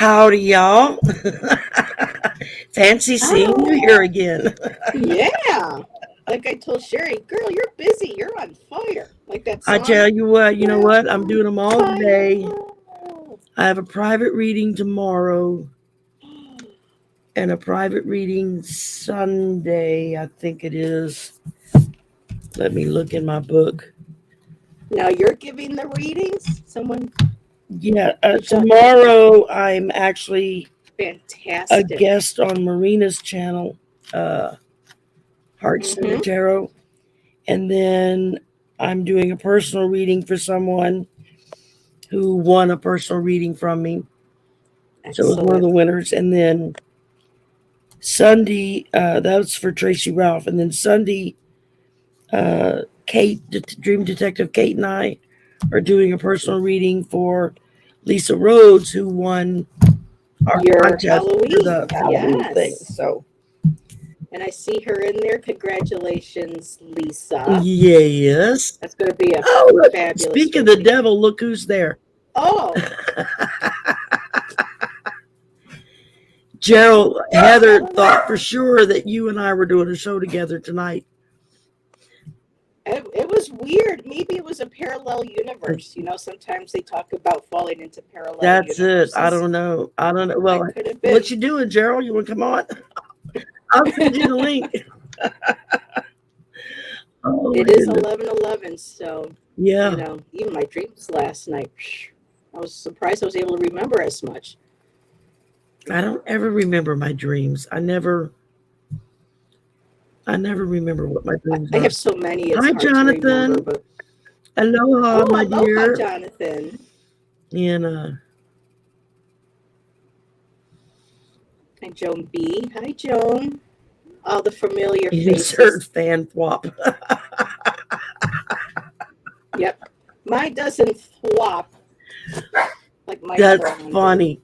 Howdy, y'all. Fancy seeing you here Oh, again. yeah. Like I told Sherry, girl, you're busy. You're on fire. Like that I song. tell you what, you know We're what? I'm on doing them all fire. today. I have a private reading tomorrow and a private reading Sunday, I think it is. Let me look in my book. Now you're giving the readings? Someone, Yeah, Michelle, tomorrow I'm actually a fantastic. guest on Marina's channel, uh, Heart Center Mm-hmm. Tarot. And then I'm doing a personal reading for someone who won a personal reading from me. So it was one of Excellent. the winners. And then Sunday, that was for Tracy Ralph. And then Sunday, Kate, Dream Detective Kate, and I are doing a personal reading for Lisa Rhodes, who won our Your contest for Halloween. the Halloween thing. Yes. So, And I see her in there. Congratulations, Lisa. yes. That's going to be a Oh, look, fabulous speak of the reading. devil, look who's there. Oh, Gerald, what's Heather going thought for on? sure that you and I were doing a show together tonight. It was weird. Maybe it was a parallel universe. Sometimes they talk about falling into parallel That's it. I universes. don't know. I don't know. Well, That could have what been. you doing, Gerald? You want to come on? I'll send you the link. Oh my It is goodness. 11:11, so Yeah. even my dreams last night, I was surprised I was able to remember as much. I don't ever remember my dreams. I never remember what my dreams I are. have so many, it's Hi, hard to remember. Jonathan. But Aloha, oh, my aloha, dear. Jonathan. And Hi, Joan B. Hi, Joan. All the familiar insert faces. fan flop. Yep. Mine doesn't flop like my other That's one did. funny.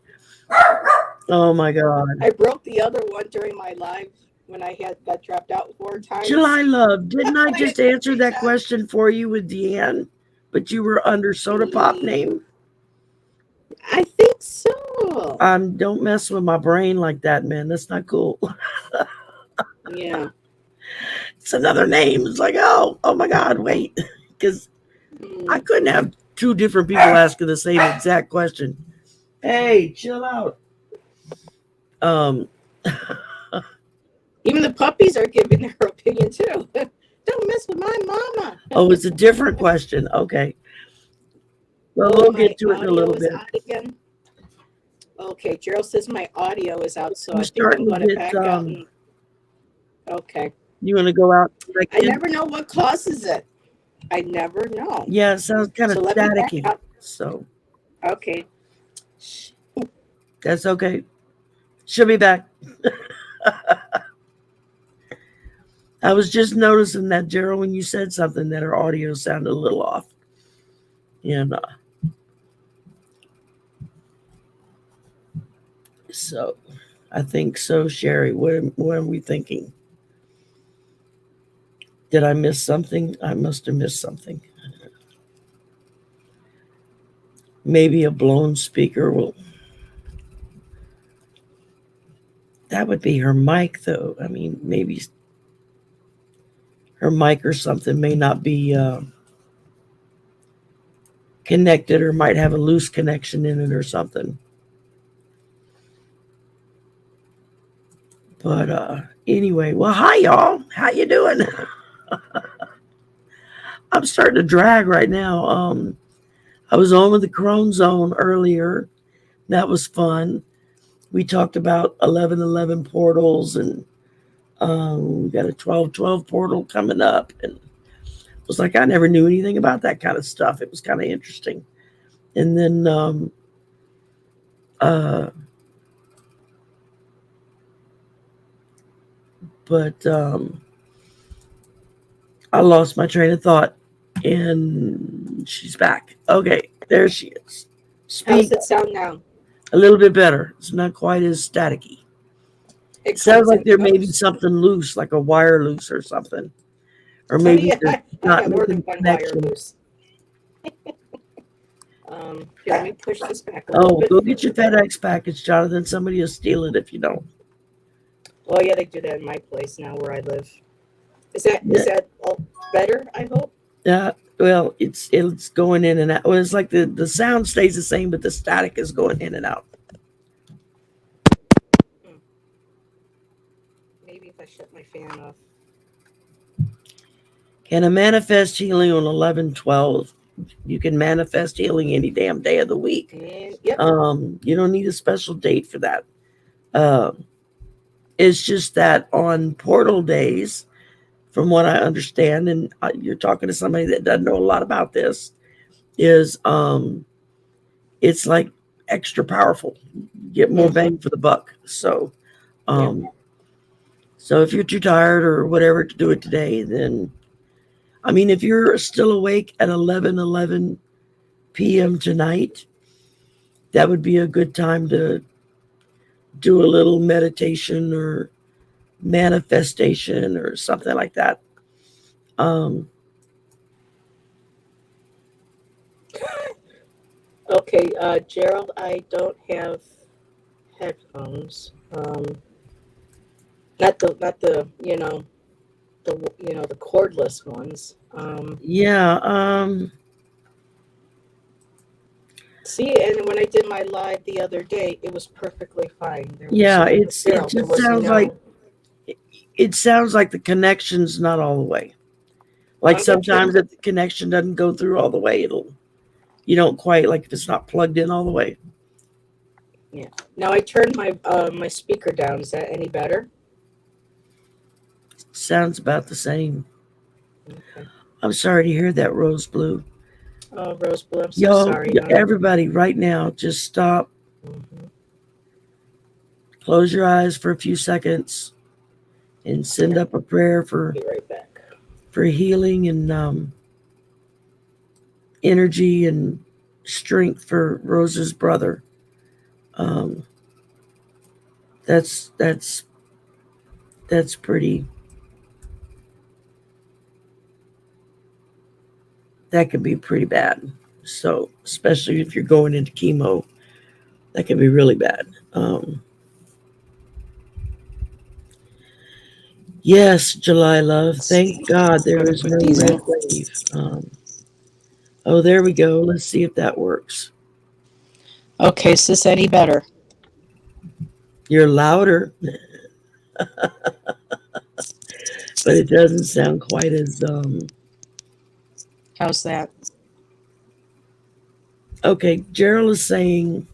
Oh my God. I broke the other one during my live when I had got dropped out 4 times. July Love, didn't I I had just to answer that reset. question for you with Deanne? But you were under Soda Pop name? I think so. Don't mess with my brain like that, man. That's not cool. Yeah. It's another name. It's like, oh my God, wait. Because I Mm. couldn't have two different people asking the same exact question. Hey, chill out. Um, Even the puppies are giving their opinion too. Don't mess with my mama. oh, it's a different question. Okay. Well, Oh, we'll get my to it in a audio little is bit. out again. Okay, Gerald says my audio is out, so You're I think I'm starting to going to get, back out and. Okay. you want to go out back I in? never know what causes it. I never know. Yeah, it sounds kind of So let me back staticky. out. So Okay. that's okay. She'll be back. I was just noticing that, Gerald, when you said something, that her audio sounded a little off. And so I think so, Sherry. What are we thinking? Did I miss something? I must have missed something. Maybe a blown speaker will. That would be her mic, though. I mean, maybe her mic or something may not be connected, or might have a loose connection in it or something. But anyway, well, hi y'all. How you doing? I'm starting to drag right now. I was on with the Crone Zone earlier. That was fun. We talked about 1111 portals, and we got a 1212 portal coming up. And it was like, I never knew anything about that kind of stuff. It was kind of interesting. And then uh, but I lost my train of thought, and she's back. Okay, there she is. How's Speak it sound now? a little bit better. It's not quite as staticky. It It sounds comes like and there may be goes. something loose, like a wire loose or something, or Oh maybe yeah, they're I not got more than making one wire connection. loose. Here, let me push this back a little Oh, bit. go get your FedEx package, Jonathan. Somebody will steal it if you don't. Well, yeah, they do that in my place now where I live. Is that all better? I hope. Well, it's going in and out. Well, it's like the sound stays the same, but the static is going in and out. Maybe if I shut my fan off. Can a manifest healing on 11/12? You can manifest healing any damn day of the week. And yep. You don't need a special date for that. It's just that on portal days, from what I understand, and you're talking to somebody that doesn't know a lot about this, is it's like extra powerful. You get more bang for the buck. So, so if you're too tired or whatever to do it today, then, I mean, if you're still awake at 11 p.m. tonight, that would be a good time to do a little meditation or manifestation or something like that. Okay, Gerald, I don't have headphones. Not the the cordless ones. See, and when I did my live the other day, it was perfectly fine. It sounds like the connection's not all the way. Like sometimes if the connection doesn't go through all the way, you don't quite, like if it's not plugged in all the way. Yeah. Now I turned my my speaker down. Is that any better? Sounds about the same. Okay. I'm sorry to hear that, Rose Blue. Oh, Rose Blue, I'm so sorry. Everybody right now, just stop. Close your eyes for a few seconds and send up a prayer for, be right back. For healing and energy and strength for Rose's brother. That's pretty. That could be pretty bad. So, especially if you're going into chemo, that can be really bad. Yes, July love. Thank God there is no red wave. Oh, there we go. Let's see if that works. Okay, is this any better? You're louder. But it doesn't sound quite as How's that? Okay, Gerald is saying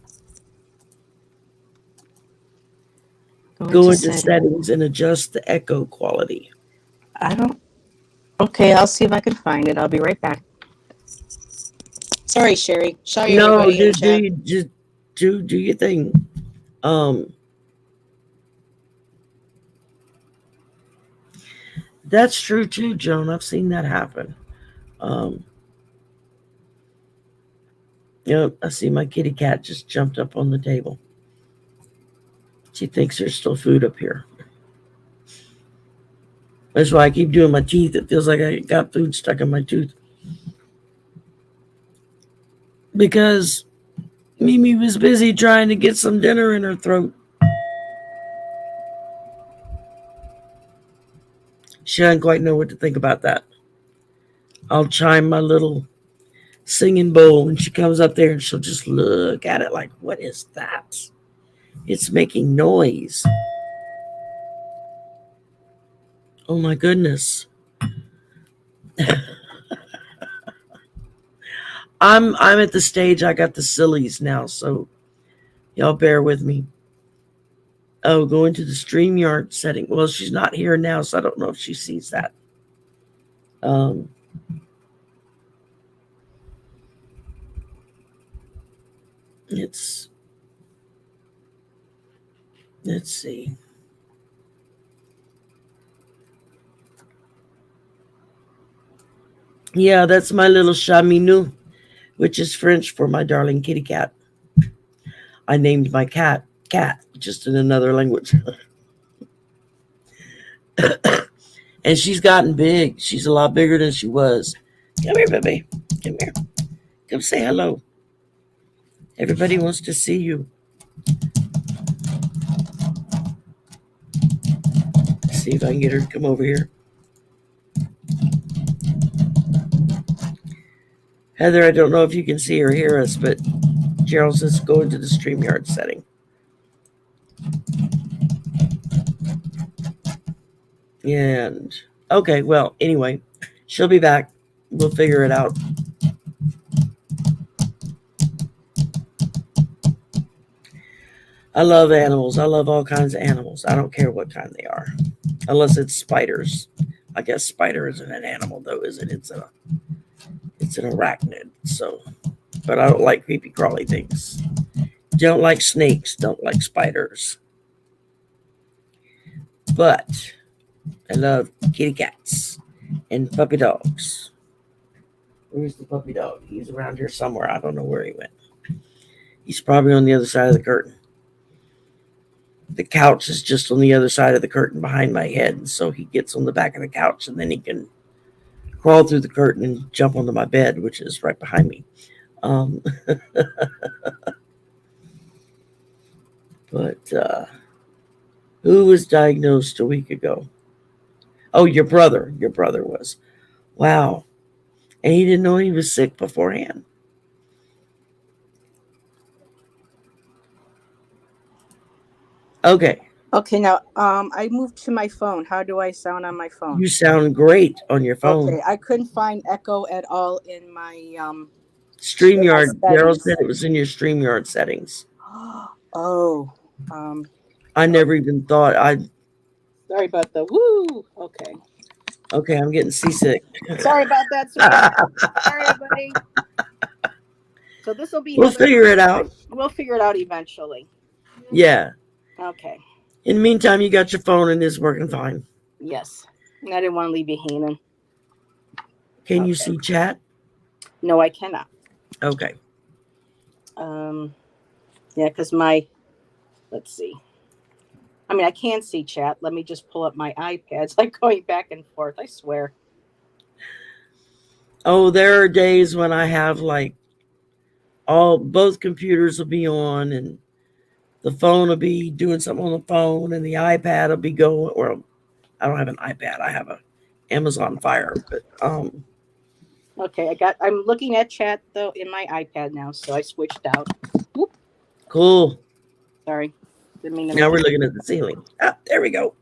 go into settings and adjust the echo quality. Okay, I'll see if I can find it. I'll be right back. Sorry, Sherry. Sorry, no, just do your thing. That's true too, Joan. I've seen that happen. I see my kitty cat just jumped up on the table. She thinks there's still food up here. That's why I keep doing my teeth. It feels like I got food stuck in my tooth. Because Mimi was busy trying to get some dinner in her throat. She doesn't quite know what to think about that. I'll chime my little singing bowl when she comes up there and she'll just look at it like, what is that? It's making noise. Oh my goodness. I'm at the stage I got the sillies now, so y'all bear with me. Oh, go into the StreamYard setting. Well, she's not here now, so I don't know if she sees that. Let's see. Yeah, that's my little chat minou, which is French for my darling kitty cat. I named my cat, just in another language. And she's gotten big. She's a lot bigger than she was. Come here, baby. Come here. Come say hello. Everybody wants to see you. See if I can get her to come over here. Heather, I don't know if you can see or hear us, but Gerald says go into the StreamYard setting. And okay, well, anyway, she'll be back. We'll figure it out. I love animals. I love all kinds of animals. I don't care what kind they are, unless it's spiders. I guess spider isn't an animal though, is it? It's an arachnid. So, but I don't like creepy crawly things. Don't like snakes. Don't like spiders. But I love kitty cats and puppy dogs. Where's the puppy dog? He's around here somewhere. I don't know where he went. He's probably on the other side of the curtain. The couch is just on the other side of the curtain behind my head. So he gets on the back of the couch and then he can crawl through the curtain and jump onto my bed, which is right behind me. But who was diagnosed a week ago? Oh, your brother. Your brother was. Wow. And he didn't know he was sick beforehand. Okay. Okay, now I moved to my phone. How do I sound on my phone? You sound great on your phone. Okay, I couldn't find echo at all in my StreamYard. Daryl settings. said it was in your StreamYard settings. Oh. I never even thought Sorry about the woo. Okay. Okay, I'm getting seasick. Sorry about that, sir. Sorry, everybody. So this will be. We'll figure it out. We'll figure it out eventually. Yeah. Okay. In the meantime, you got your phone and it's working fine. Yes. I didn't want to leave you hanging. Can you see chat? No, I cannot. Okay. Yeah, because let's see. I mean, I can see chat. Let me just pull up my iPad. It's like going back and forth, I swear. Oh, there are days when I have like both computers will be on and the phone will be doing something on the phone and the iPad will be going. Or I don't have an iPad. I have a Amazon Fire. But Okay, I'm looking at chat though in my iPad now, so I switched out. Whoop. Cool. Sorry. Didn't mean to Now we're looking at the ceiling. Ah, there we go.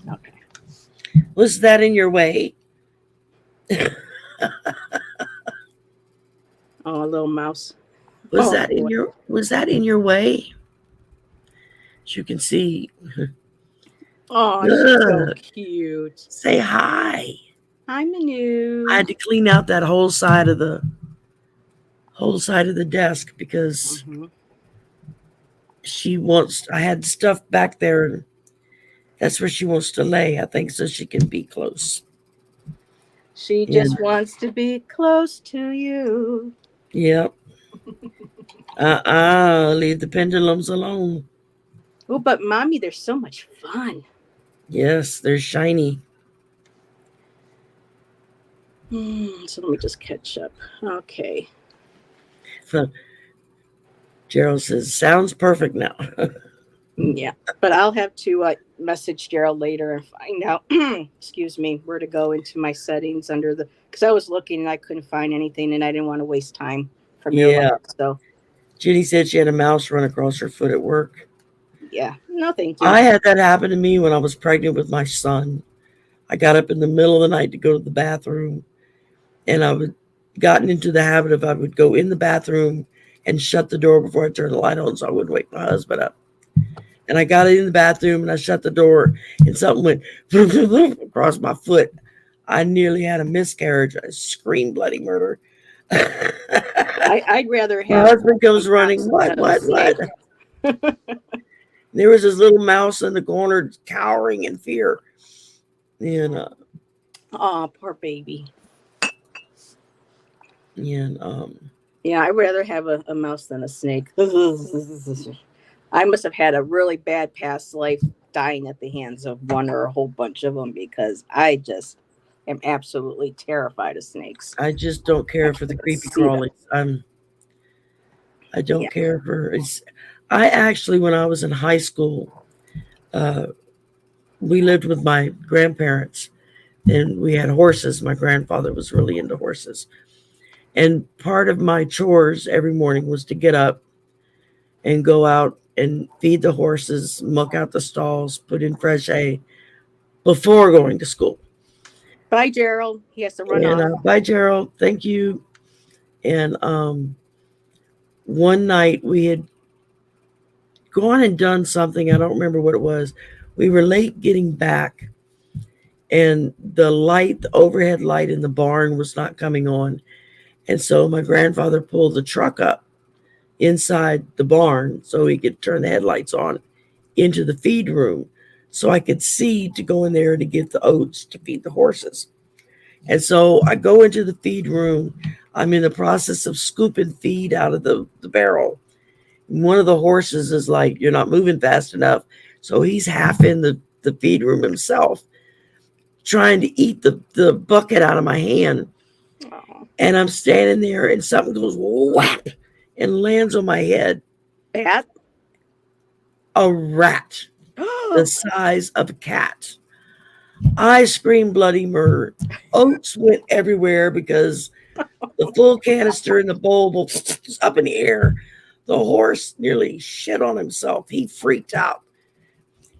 Okay. Was that in your way? Oh, a little mouse. Was that in your way? As you can see. Oh, she's so cute. Say hi. Hi, Manu. I had to clean out that whole side of the desk because I had stuff back there. That's where she wants to lay, I think, so she can be close. She just wants to be close to you. Yep. Leave the pendulums alone. Oh, but Mommy, they're so much fun. Yes, they're shiny. So let me just catch up. Okay. Gerald says, sounds perfect now. Yeah, but I'll have to message Gerald later and find out, excuse me, where to go into my settings because I was looking and I couldn't find anything and I didn't want to waste time from your life, so. Jenny said she had a mouse run across her foot at work. Yeah, no thank you. I had that happen to me when I was pregnant with my son. I got up in the middle of the night to go to the bathroom and I would gotten into the habit of I would go in the bathroom and shut the door before I turned the light on so I wouldn't wake my husband up. And I got in the bathroom and I shut the door and something went across my foot. I nearly had a miscarriage. I screamed bloody murder. I'd rather have. My husband comes running. What? There was this little mouse in the corner cowering in fear. And oh, poor baby. And yeah, I'd rather have a mouse than a snake. I must have had a really bad past life dying at the hands of one or a whole bunch of them because I just am absolutely terrified of snakes. I just don't care for the creepy crawlies. I don't Yeah. care for it's. I actually, when I was in high school, uh, we lived with my grandparents, and we had horses. My grandfather was really into horses, and part of my chores every morning was to get up and go out and feed the horses, muck out the stalls, put in fresh hay before going to school. Bye, Gerald. He has to run And off. bye, Gerald. Thank you. And one night we had gone and done something. I don't remember what it was. We were late getting back, and the overhead light in the barn was not coming on. And so my grandfather pulled the truck up inside the barn so he could turn the headlights on into the feed room so I could see to go in there to get the oats to feed the horses. And so I go into the feed room. I'm in the process of scooping feed out of the barrel. One of the horses is like, "You're not moving fast enough." So he's half in the feed room himself, trying to eat the bucket out of my hand. Oh, And I'm standing there and something goes whap and lands on my head. bat. A rat the size of a cat. I screamed bloody murder. Oats went everywhere because the full canister in the bowl was up in the air. The horse nearly shit on himself. He freaked out.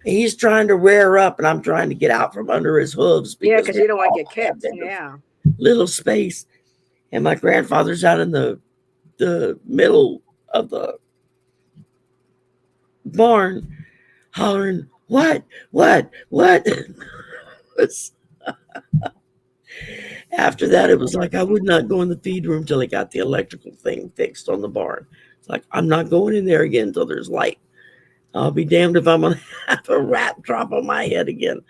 He's trying to rear up, and I'm trying to get out from under his hooves Yeah, because because you don't want to get we have kicked. that Yeah. little space. And my grandfather's out in the middle of the barn hollering, "What? What? What?" After that, it was like I would not go in the feed room till he got the electrical thing fixed on the barn. It's like, I'm not going in there again until there's light. I'll be damned if I'm going to have a rat drop on my head again.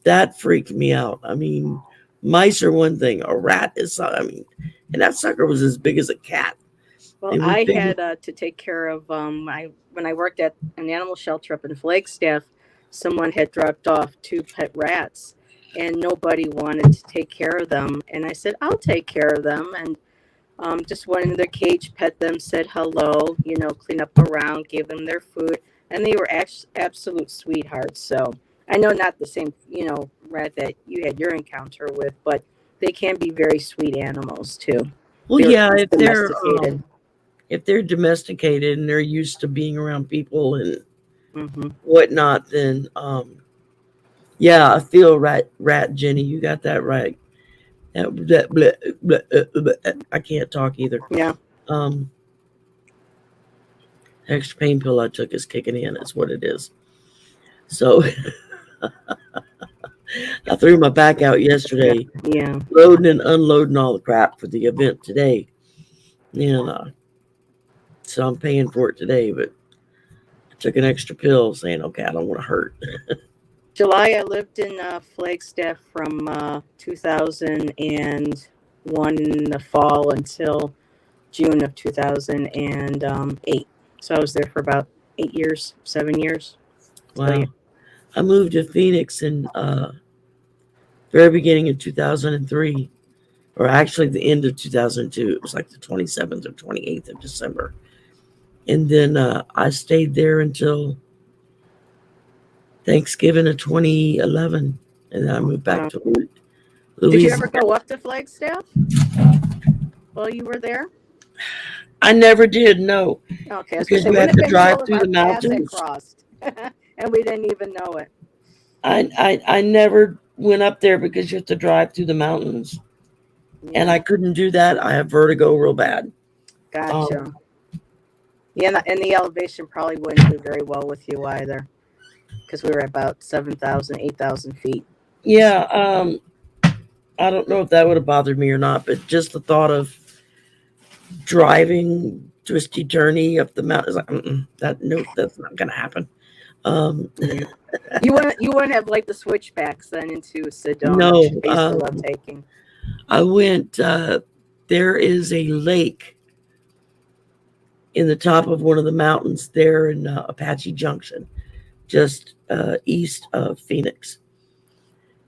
That freaked me out. I mean, mice are one thing. A rat is, I mean, and that sucker was as big as a cat. Well, And we I figured, had to take care of when I worked at an animal shelter up in Flagstaff. Someone had dropped off two pet rats, and nobody wanted to take care of them. And I said, "I'll take care of them." And just went in their cage, pet them, said hello, clean up around, gave them their food, and they were absolute sweethearts. So I know not the same, rat that you had your encounter with, but they can be very sweet animals too. well, They're yeah, domesticated. if they're domesticated and they're used to being around people and Hmm. whatnot, then yeah, I feel right, Jenny. You got that right. I can't talk either. Yeah. Um, extra pain pill I took is kicking in. Is what it is. So I threw my back out yesterday, Yeah. loading and unloading all the crap for the event today, and so I'm paying for it today. But I took an extra pill, saying, "Okay, I don't want to hurt." July, I lived in Flagstaff from 2001 in the fall until June of 2008. So I was there for about 8 years, 7 years. So, Wow. yeah. I moved to Phoenix in very beginning of 2003, or actually the end of 2002. It was like the 27th or 28th of December. And then I stayed there until Thanksgiving of 2011. And then I moved back to Did you ever Louisiana. go up to Flagstaff while you were there? I never did, no, Okay, I was because going you to say, have wouldn't to have been drive cool if through our the paths had mountains. crossed and we didn't even know it. I never went up there because you have to drive through the mountains. And I couldn't do that. I have vertigo real bad. Gotcha. Yeah, and the elevation probably wouldn't do very well with you either, because we were about 7,000, 8,000 feet. Yeah, I don't know if that would have bothered me or not, but just the thought of driving twisty turny up the mountain is like, nope, that's not gonna happen. Yeah. You wouldn't have liked the switchbacks then into Sedona, No, which I used to love taking. I went. There is a lake in the top of one of the mountains there in Apache Junction, just east of Phoenix.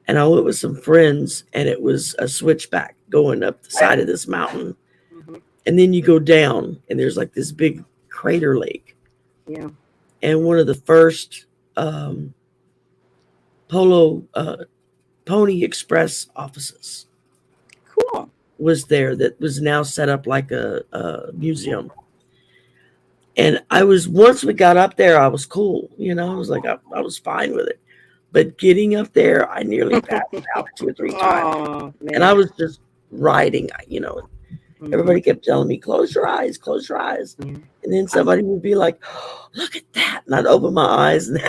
And I went with some friends, and it was a switchback going up the side of this mountain. Mhm. And then you go down, and there's like this big crater lake. Yeah. And one of the first Pony Express offices Cool. was there, that was now set up like a museum. And once we got up there, I was cool. I was like, I was fine with it. But getting up there, I nearly passed out 2 or 3 times. Oh, man. And I was just riding, Everybody kept telling me, close your eyes, close your eyes. Mm-hmm. And then somebody would be like, oh, look at that. And I'd open my eyes. And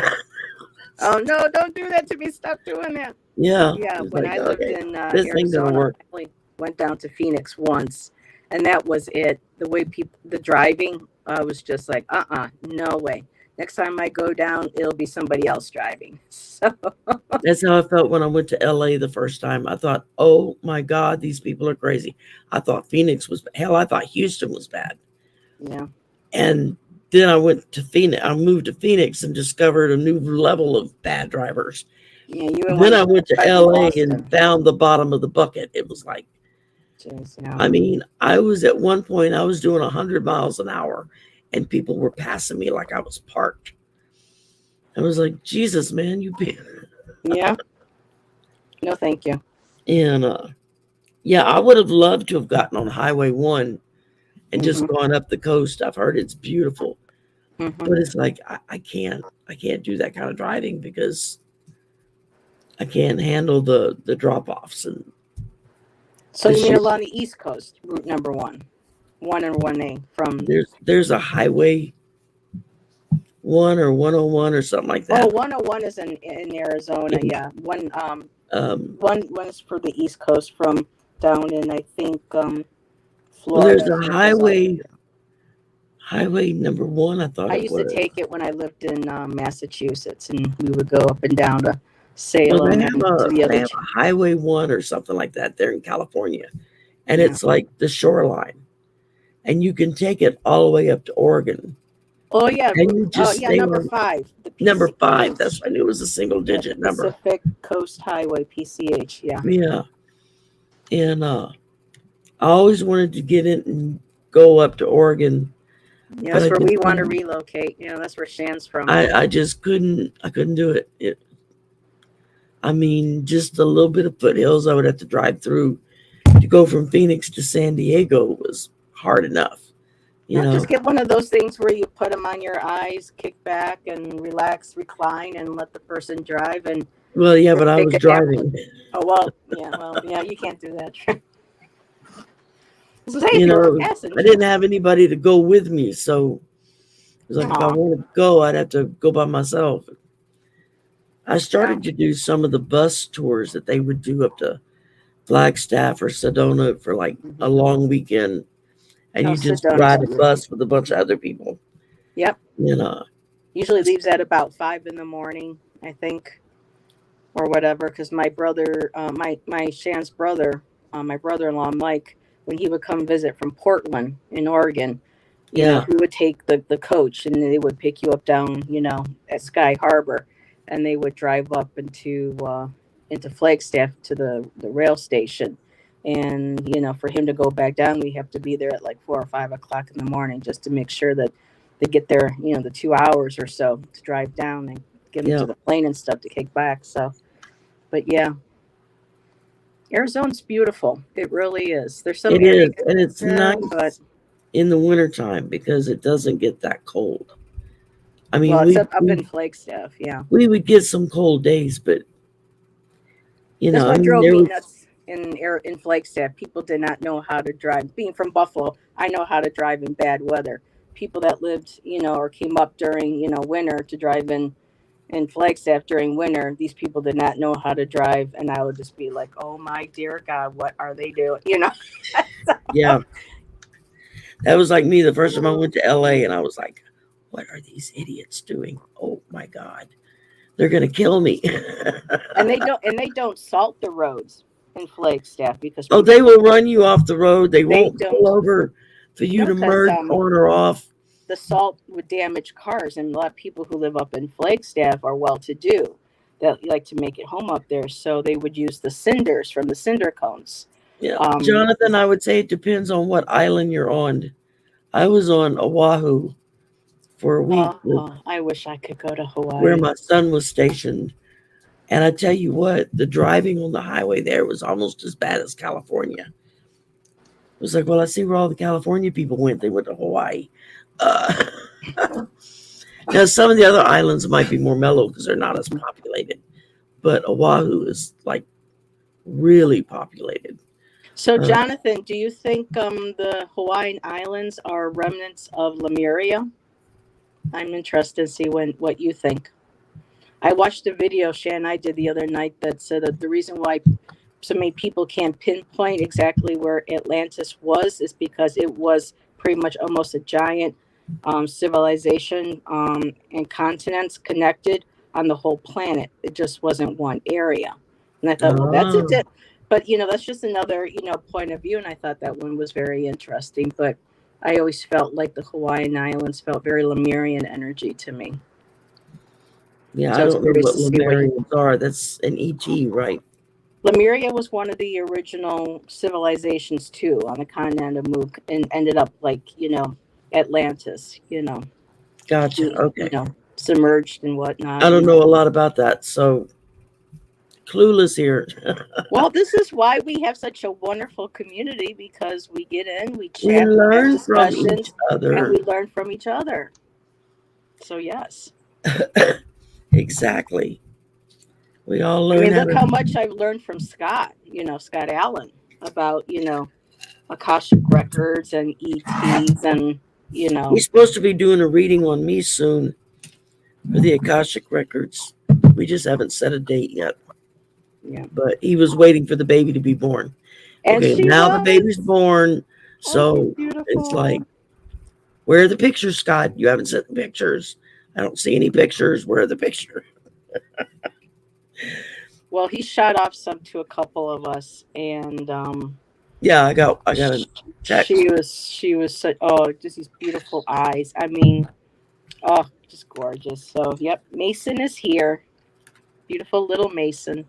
oh, no, don't do that to me. Stop doing that. Yeah. When like, I lived in this thing doesn't Arizona, work. I only went down to Phoenix once. And that was it. The way the driving, I was just like, no way. Next time I go down, it'll be somebody else driving. So that's how I felt when I went to LA the first time. I thought, oh my God, these people are crazy. I thought Phoenix was hell. I thought Houston was bad. Yeah. And then I went to Phoenix. I moved to Phoenix and discovered a new level of bad drivers. Yeah. Then I went to LA and found the bottom of the bucket. It was like, jeez, yeah. I mean, I was at one point, I was doing 100 miles an hour. And people were passing me like I was parked. I was like, Jesus, man, Yeah. No, thank you. And I would have loved to have gotten on Highway 1 and just gone up the coast. I've heard it's beautiful. But it's like, I can't do that kind of driving because I can't handle the drop-offs. And so you mean along the East Coast, route number 1 and 1A from there's a Highway 1 or 101 or something like that. Oh, 101 is in Arizona. Yeah. One is for the East Coast from down in, I think, Florida. Well, there's a highway number 1. I thought I used to take it when I lived in Massachusetts, and we would go up and down to Salem. They have a Highway 1 or something like that there in California, and it's like the shoreline. And you can take it all the way up to Oregon. Oh, yeah. And you just number 5. Number 5. That's why I knew it was a single digit number. Pacific Coast Highway, PCH. Yeah. Yeah. And I always wanted to get in and go up to Oregon. Yeah, that's where we want to relocate. That's where Shan's from. I just couldn't. I couldn't do it. I mean, just a little bit of foothills I would have to drive through to go from Phoenix to San Diego was hard enough. Just get one of those things where you put them on your eyes, kick back and relax, recline, and let the person drive. And well, yeah, but I was driving. Oh, yeah, you can't do that. I didn't have anybody to go with me, so it was like, if I want to go, I'd have to go by myself. I started to do some of the bus tours that they would do up to Flagstaff or Sedona for like a long weekend. And you just ride a bus with a bunch of other people. Yep. Usually leaves at about 5 in the morning, I think, or whatever. Because my brother, my Shan's brother, my brother-in-law Mike, when he would come visit from Portland in Oregon, he would take the coach, and they would pick you up down, at Sky Harbor, and they would drive up into Flagstaff to the rail station. And, for him to go back down, we have to be there at like 4 or 5 o'clock in the morning just to make sure that they get there, the 2 hours or so to drive down and get them to the plane and stuff to kick back. So, but yeah, Arizona's beautiful. It really is. There's some areas, and it's nice in the wintertime because it doesn't get that cold. I mean, it's up in Flagstaff, yeah. We would get some cold days, but, That's what drove me nuts. In Flagstaff, people did not know how to drive. Being from Buffalo, I know how to drive in bad weather. People that lived, or came up during, winter to drive in Flagstaff during winter, these people did not know how to drive. And I would just be like, oh my dear God, what are they doing? Yeah. That was like me the first time I went to LA, and I was like, what are these idiots doing? Oh my God. They're going to kill me. and they don't salt the roads in Flagstaff because they will run you off the road. They won't pull over for you to merge on or off. The salt would damage cars, and a lot of people who live up in Flagstaff are well-to-do that like to make it home up there, so they would use the cinders from the cinder cones Yeah, Um, Jonathan, I would say it depends on what island you're on. I was on Oahu for a week I wish I could go to where Hawaii. my son was stationed. And I tell you what, the driving on the highway there was almost as bad as California. It was like, well, I see where all the California people went. They went to Hawaii. Uh, now, some of the other islands might be more mellow because they're not as populated. But Oahu is like really populated. So, Uh, Jonathan, do you think the Hawaiian Islands are remnants of Lemuria? I'm interested to see what you think. I watched a video Shan and I did the other night that said that the reason why so many people can't pinpoint exactly where Atlantis was is because it was pretty much almost a giant civilization and continents connected on the whole planet. It just wasn't one area. And I thought, well, that's oh, it. But that's just another point of view. And I thought that one was very interesting. But I always felt like the Hawaiian Islands felt very Lemurian energy to me. yeah, So I I was don't know curious what to see what you. Lemurians are. That's an ET, right? Lemuria was one of the original civilizations too on the continent of Mook and ended up like, Atlantis, Gotcha. Okay. submerged and whatnot. I don't know a lot about that. So clueless here. Well, this is why we have such a wonderful community because we get in, we We chat, we have learn from each discussions, and other. we learn from each other. So yes. Exactly. We all I learn mean, how look to. how much I've learned from Scott, Scott Allen about, Akashic records and ETs and He's supposed to be doing a reading on me soon for the Akashic records. We just haven't set a date yet. yeah. But he was waiting for the baby to be born. And Okay, she now the baby's was. born. Oh, she's So it's like, beautiful. where are the pictures, Scott? You haven't sent the pictures. I don't see any pictures. Where are the pictures? Well, he shot off some to a couple of us, and Yeah, I got sh- a text. she was such just these beautiful eyes. I mean, oh, just gorgeous. So, yep, Mason is here. Beautiful little Mason.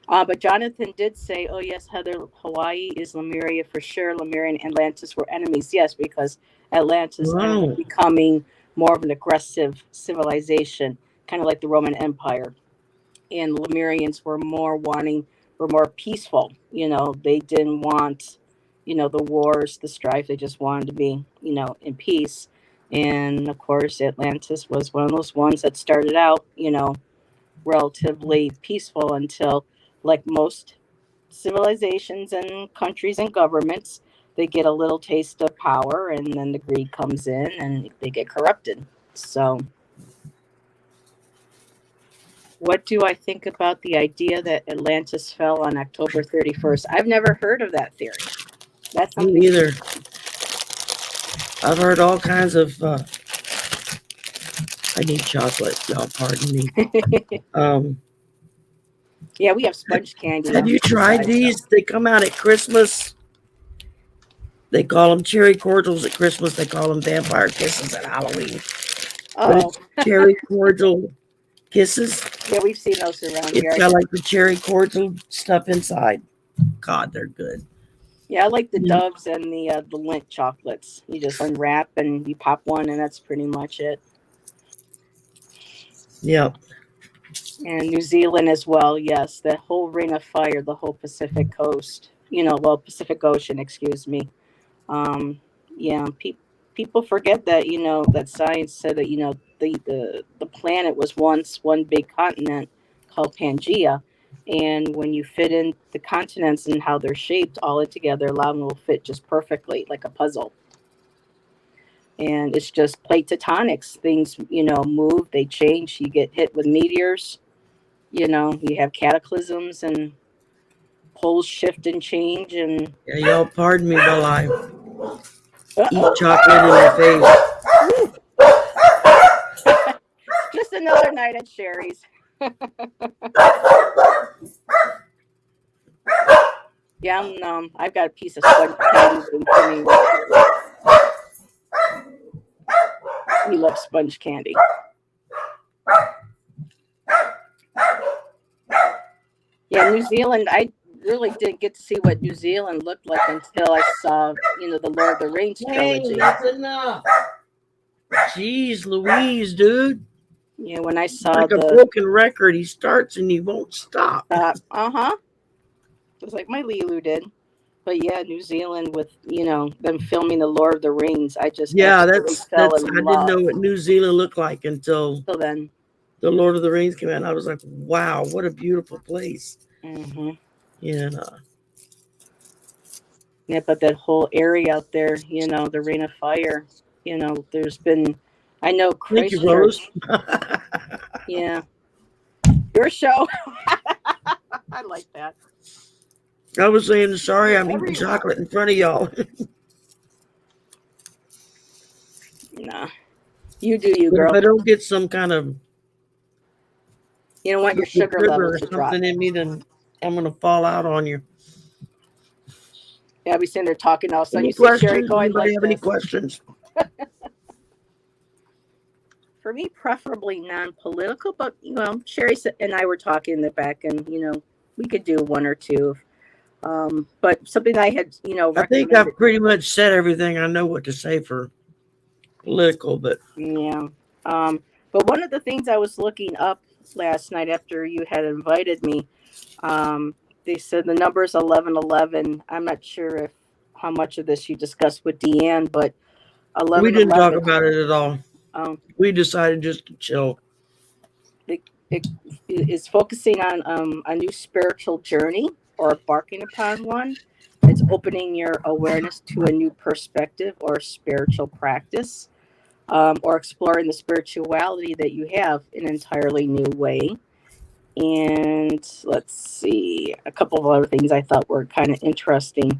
But Jonathan did say, "Oh yes, Heather, Hawaii is Lemuria for sure. Lemuria and Atlantis were enemies. Yes, because Atlantis ended up Wow. becoming more of an aggressive civilization, kind of like the Roman Empire. And Lemurians were more peaceful. They didn't want, the wars, the strife. They just wanted to be, in peace. And of course, Atlantis was one of those ones that started out, relatively peaceful until, like most civilizations and countries and governments, they get a little taste of power and then the greed comes in and they get corrupted. So, what do I think about the idea that Atlantis fell on October 31st? I've never heard of that theory. That's Me something. neither. I've heard all kinds of. I need chocolate. Y'all, pardon me. Yeah, we have sponge candy Have on you the tried side. So. these? They come out at Christmas. They call them cherry cordials at Christmas. They call them vampire kisses at Halloween. But Oh, it's cherry cordial kisses. yeah, we've seen those around It's here. got like the cherry cordial stuff inside. God, they're good. Yeah, I like the Yeah. Doves and the Lindt chocolates. You just unwrap and you pop one, and that's pretty much it. Yep. And New Zealand as well. Yes, the whole Ring of Fire, the whole Pacific coast. Pacific Ocean. Excuse me. Um, yeah, people forget that that science said that the planet was once one big continent called Pangea, and when you fit in the continents and how they're shaped all in together, a lot of them will fit just perfectly like a puzzle. And it's just plate tectonics. Things move, they change. You get hit with meteors. You have cataclysms and poles shift and change and. Yeah, y'all pardon me while I eat Uh-oh. chocolate in my face. Just another night at Sherry's. Yeah, I've got a piece of sponge candy waiting for me. We love sponge candy. Yeah, New Zealand. really didn't get to see what New Zealand looked like until I saw, the Lord of the Rings Hey, trilogy. that's enough. Jeez Louise, dude. Yeah, when I saw Like a the broken record. He starts and he won't stop. It's like my Lilu did. But yeah, New Zealand with, them filming the Lord of the Rings, I just Yeah, absolutely fell that's in I didn't know love. what New Zealand looked like until Till then. the Lord of the Rings came out. And I was like, wow, what a beautiful place. Mm-hmm. And Yeah, but that whole area out there, the Ring of Fire, there's been, I know thank you, Rose. Christchurch. Yeah. Your show. I like that. I was saying sorry, I'm eating Everyone. chocolate in front of y'all. Nah. You do you, But if girl. I don't get some kind of You don't want your sugar sugar level or to drop. something in me, then I'm gonna fall out on you. Yeah, I'll be sitting there talking all of a sudden. Any You see Sherry questions? going Anybody like have any this. questions? For me, preferably non-political, but Sherry and I were talking in the back, and we could do one or two. But something I had I think recommended. I've pretty much said everything I know what to say for political, but Yeah. But one of the things I was looking up last night after you had invited me, they said the number is 1111. I'm not sure if how much of this you discussed with Deanne, but we didn't talk 1111. about it at all. Um, We decided just to chill. it is focusing on a new spiritual journey or embarking upon one. It's opening your awareness to a new perspective or spiritual practice, or exploring the spirituality that you have in an entirely new way. And let's see, a couple of other things I thought were kind of interesting.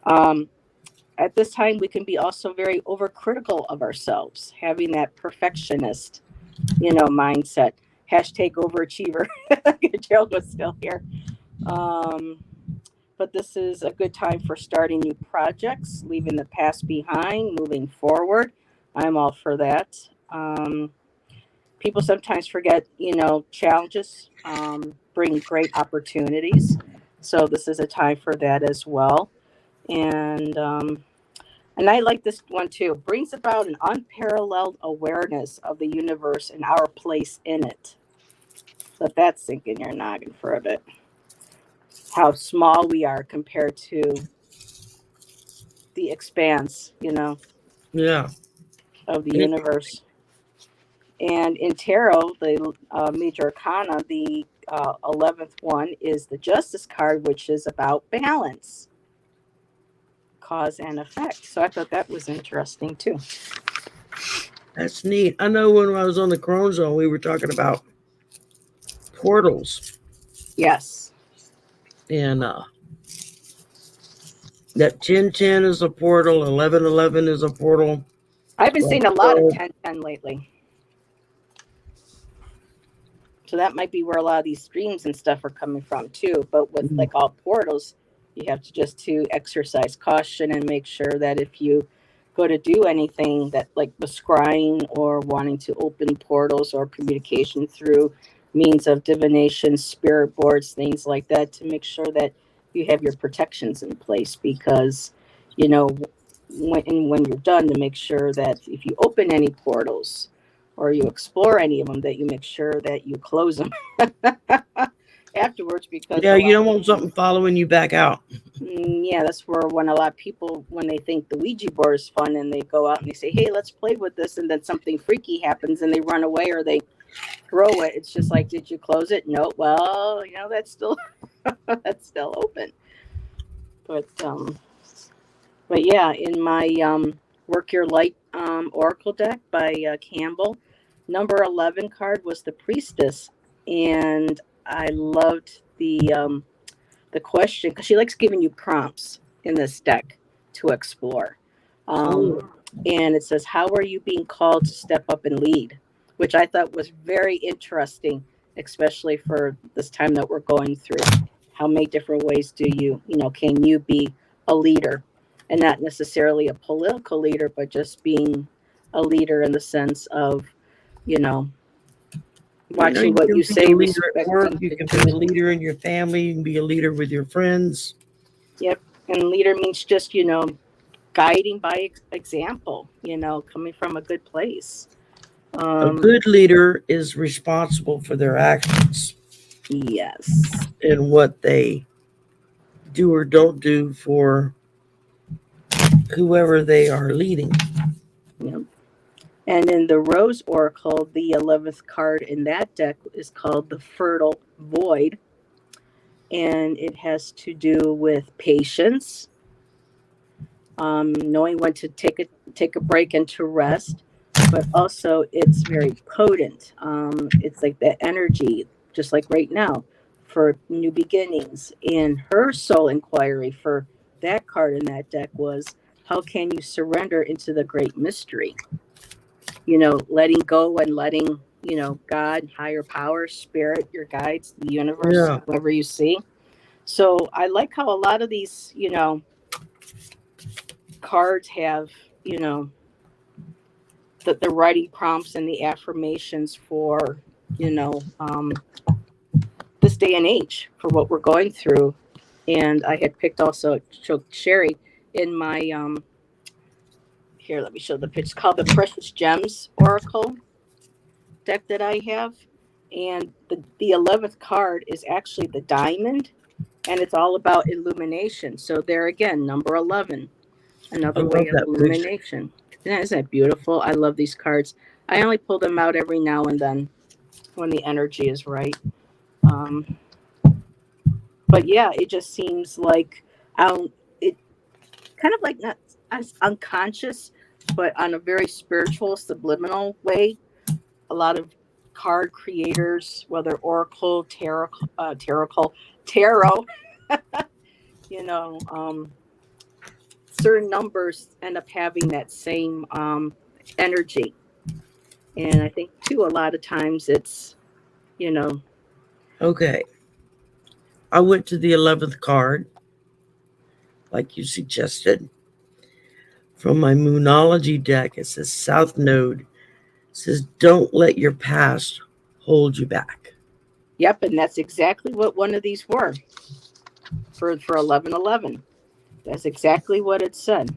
Um, at this time, we can be also very overcritical of ourselves, having that perfectionist, mindset. Hashtag overachiever. Gerald was still here. Um, but this is a good time for starting new projects, leaving the past behind, moving forward. I'm all for that. People sometimes forget, challenges bring great opportunities. So this is a time for that as well. And I like this one too. Brings about an unparalleled awareness of the universe and our place in it. Let that sink in your noggin for a bit. How small we are compared to the expanse, Yeah. of the universe. And in tarot, the major arcana, the 11th one is the Justice card, which is about balance, cause and effect. So I thought that was interesting too. That's neat. I know when I was on the Crone Zone, we were talking about portals. Yes. And that 1010 is a portal, 1111 is a portal. I've been seeing a lot of 1010 lately. So that might be where a lot of these streams and stuff are coming from too. But with like all portals, you have to exercise caution and make sure that if you go to do anything that like the scrying or wanting to open portals or communication through means of divination, spirit boards, things like that, to make sure that you have your protections in place, because when you're done, to make sure that if you open any portals or you explore any of them, that you make sure that you close them afterwards, because you don't want something following you back out. Yeah, that's where when a lot of people, when they think the Ouija board is fun and they go out and they say, hey, let's play with this, and then something freaky happens and they run away or they throw it. It's just like, did you close it? No. Well, that's still that's still open. But yeah, in my Work Your Light Oracle deck by Campbell, number 11 card was the Priestess, and I loved the question, because she likes giving you prompts in this deck to explore. And it says, how are you being called to step up and lead? Which I thought was very interesting, especially for this time that we're going through. How many different ways can you be a leader? And not necessarily a political leader, but just being a leader in the sense of, watching you what can you be say, a leader at work. respecting You the can be a leader in your family. You can be a leader with your friends. Yep. And leader means just, guiding by example, coming from a good place. A good leader is responsible for their actions Yes. and what they do or don't do for whoever they are leading. Yep. And in the Rose Oracle, the 11th card in that deck is called the Fertile Void. And it has to do with patience, knowing when to take a break and to rest, but also it's very potent. It's like that energy, just like right now, for new beginnings. And her soul inquiry for that card in that deck was, how can you surrender into the great mystery? Letting go and letting, God, higher power, spirit, your guides, the universe, Yeah. whoever you see. So I like how a lot of these, cards have, the writing prompts and the affirmations for, this day and age for what we're going through. And I had picked also Sherry in my here, let me show the pitch. It's called the Precious Gems Oracle deck that I have. And the 11th card is actually the diamond, and it's all about illumination. So there again, number 11, I another love way of that picture. illumination. Isn't that beautiful? I love these cards. I only pull them out every now and then when the energy is right. But yeah, it just seems like it kind of like not as unconscious, but on a very spiritual, subliminal way. A lot of card creators, whether Oracle, Tarot, certain numbers end up having that same energy. And I think too, a lot of times it's, Okay. I went to the 11th card, like you suggested. From my Moonology deck, it says South Node. It says, don't let your past hold you back. Yep, and that's exactly what one of these were for 1111. That's exactly what it said.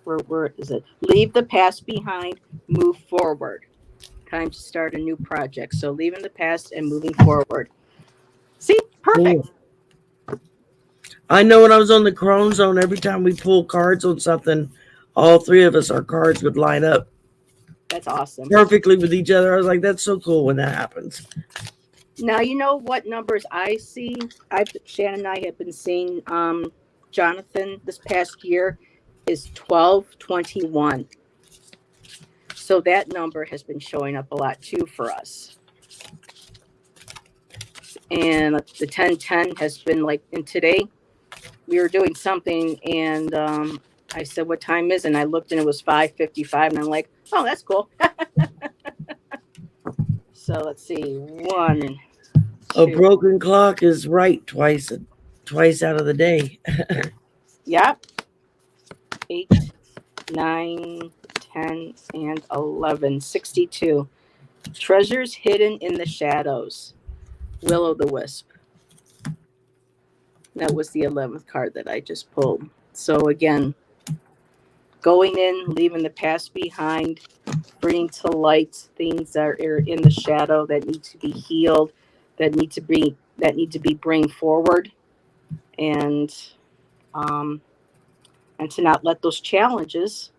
Where is it? Leave the past behind, move forward. Time to start a new project. So leaving the past and moving forward. See, perfect. Cool. I know when I was on the Crone Zone, every time we pull cards on something, all three of us, our cards would line up That's awesome. perfectly with each other. I was like, that's so cool when that happens. Now you know what numbers I see. Shannon and I have been seeing Jonathan this past year is 1221. So that number has been showing up a lot too for us. And the 1010 has been like, and today we were doing something and I said, what time is it? And I looked and it was 5:55 and I'm like, oh, that's cool. So let's see, 1, A 2. broken clock is right twice out of the day. Yep. 8, 9, 10, and 11. 62. Treasures hidden in the shadows. Will-o'-the-wisp. That was the 11th card that I just pulled. So again, going in, leaving the past behind, bringing to light things that are in the shadow that need to be healed, that need to be bring forward, and to not let those challenges,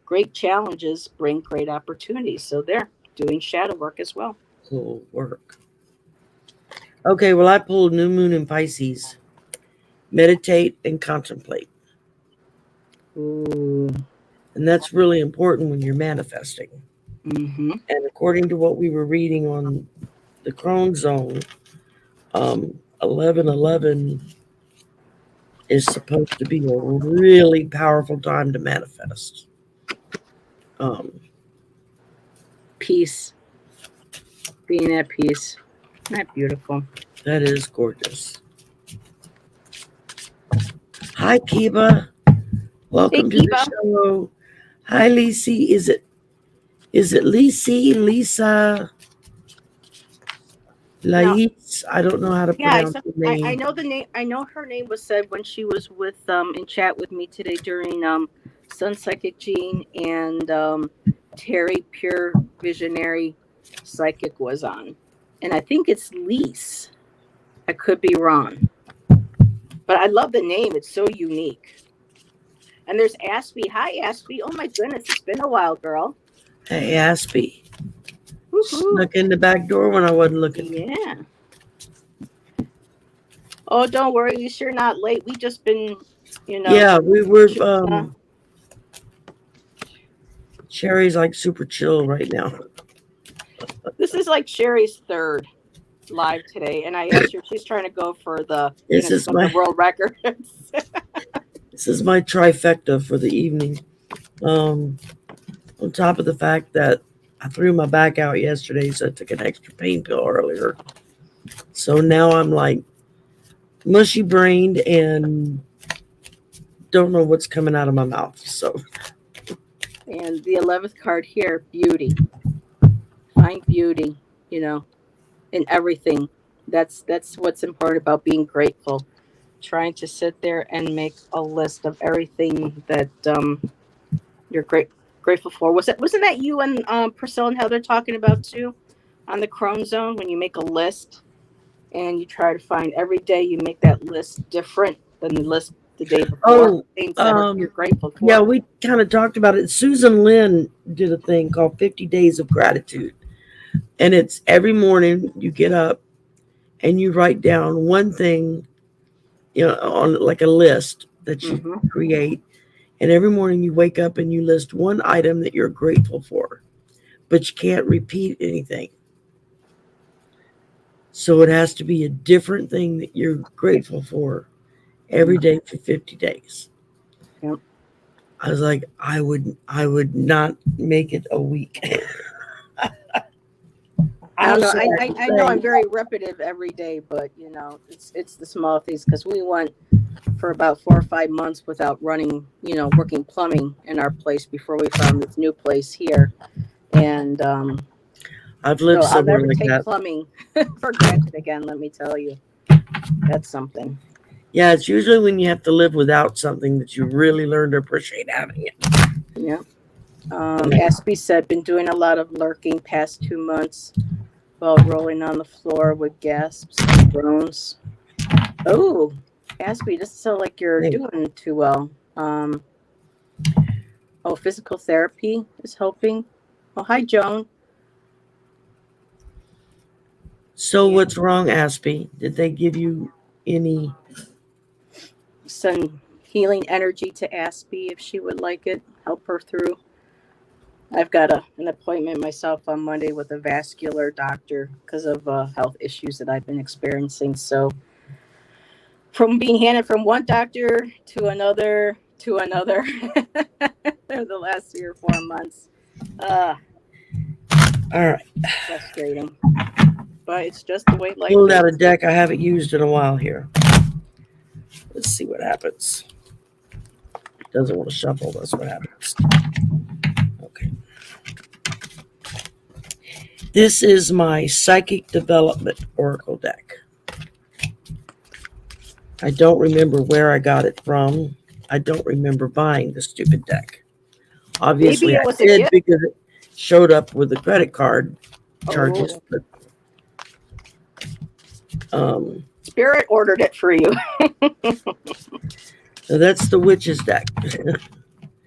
great challenges bring great opportunities. So they're doing shadow work as well. Cool work. Okay, well, I pulled New Moon in Pisces. Meditate and contemplate. Ooh. And that's really important when you're manifesting. Mm-hmm. And according to what we were reading on the Crone Zone, 1111 is supposed to be a really powerful time to manifest. Peace. Being at peace. Isn't that beautiful? That is gorgeous. Hi, Kiba. Welcome to the show. Hi, Lisi. Is it Lisi? Lisa? Lais, I don't know how to Yeah, pronounce the I name. know the name. I know her name was said when she was with in chat with me today during Sun Psychic Gene and Terry Pure Visionary Psychic was on, and I think it's Lise. I could be wrong, but I love the name. It's so unique. And there's Aspie. Hi, Aspie. Oh my goodness, it's been a while, girl. Hey, Aspie. Woohoo! Snuck in the back door when I wasn't looking. Yeah. Oh, don't worry. You're sure not late. We just been, Yeah, we were. uh, Sherry's like super chill right now. this is like Sherry's third live today, and I asked her if she's trying to go for the This Guinness is Book of my World Records. this is my trifecta for the evening. On top of the fact that I threw my back out yesterday, so I took an extra pain pill earlier. So now I'm like mushy brained and don't know what's coming out of my mouth. So And the 11th card here, beauty. Find beauty, in everything. That's what's important about being grateful. Trying to sit there and make a list of everything that you're grateful for. Wasn't that you and Priscilla and Heather talking about too on the Chrome Zone when you make a list and you try to find every day you make that list different than the list the day before, things that you're grateful for. yeah, we kind of talked about it. Susan Lynn did a thing called 50 Days of Gratitude. And it's every morning you get up and you write down one thing, on like a list that you create. And every morning you wake up and you list one item that you're grateful for, but you can't repeat anything. So it has to be a different thing that you're grateful for every day for 50 days. Yep. I was like, I would not make it a week. I know I'm very repetitive every day, but it's the small things because we went for about 4 or 5 months without running, working plumbing in our place before we found this new place here. And I've lived so I'll somewhere never like take that. plumbing for granted again, let me tell you. That's something. Yeah, it's usually when you have to live without something that you really learn to appreciate having it. Yeah. Aspie said, been doing a lot of lurking past 2 months while rolling on the floor with gasps and groans. Oh, Aspie, doesn't sound like you're doing too well. Physical therapy is helping. Oh, hi, Joan. So what's wrong, Aspie? Did they give you any? Send healing energy to Aspie if she would like it. Help her through. I've got an appointment myself on Monday with a vascular doctor because of health issues that I've been experiencing. So from being handed from one doctor to another the last 3 or 4 months. All right. Frustrating. But it's just the way life Pulled is. out a deck I haven't used in a while here. Let's see what happens. Doesn't want to shuffle. That's what happens. Okay. This is my Psychic Development Oracle deck. I don't remember where I got it from. I don't remember buying the stupid deck. Obviously, Maybe it I was a did gift. because it showed up with the credit card charges. But, Spirit ordered it for you. so that's the Witch's deck.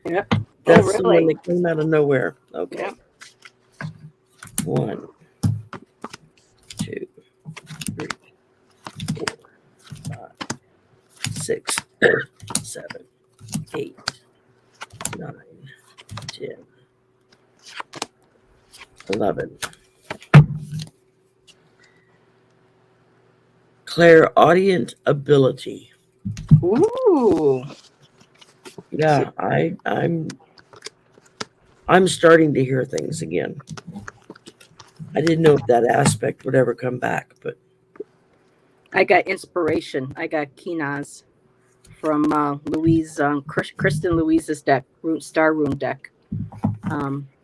Yep. That's really? the one that came out of nowhere. Okay. Yep. 1, 2, 3, 4, 5, 6, 7, 8, 9, 10, 11. Clairaudient ability. Ooh. Yeah, I'm starting to hear things again. I didn't know if that aspect would ever come back, but I got inspiration. I got Kinaz from Louise, Kristen Louise's deck, Star Room deck.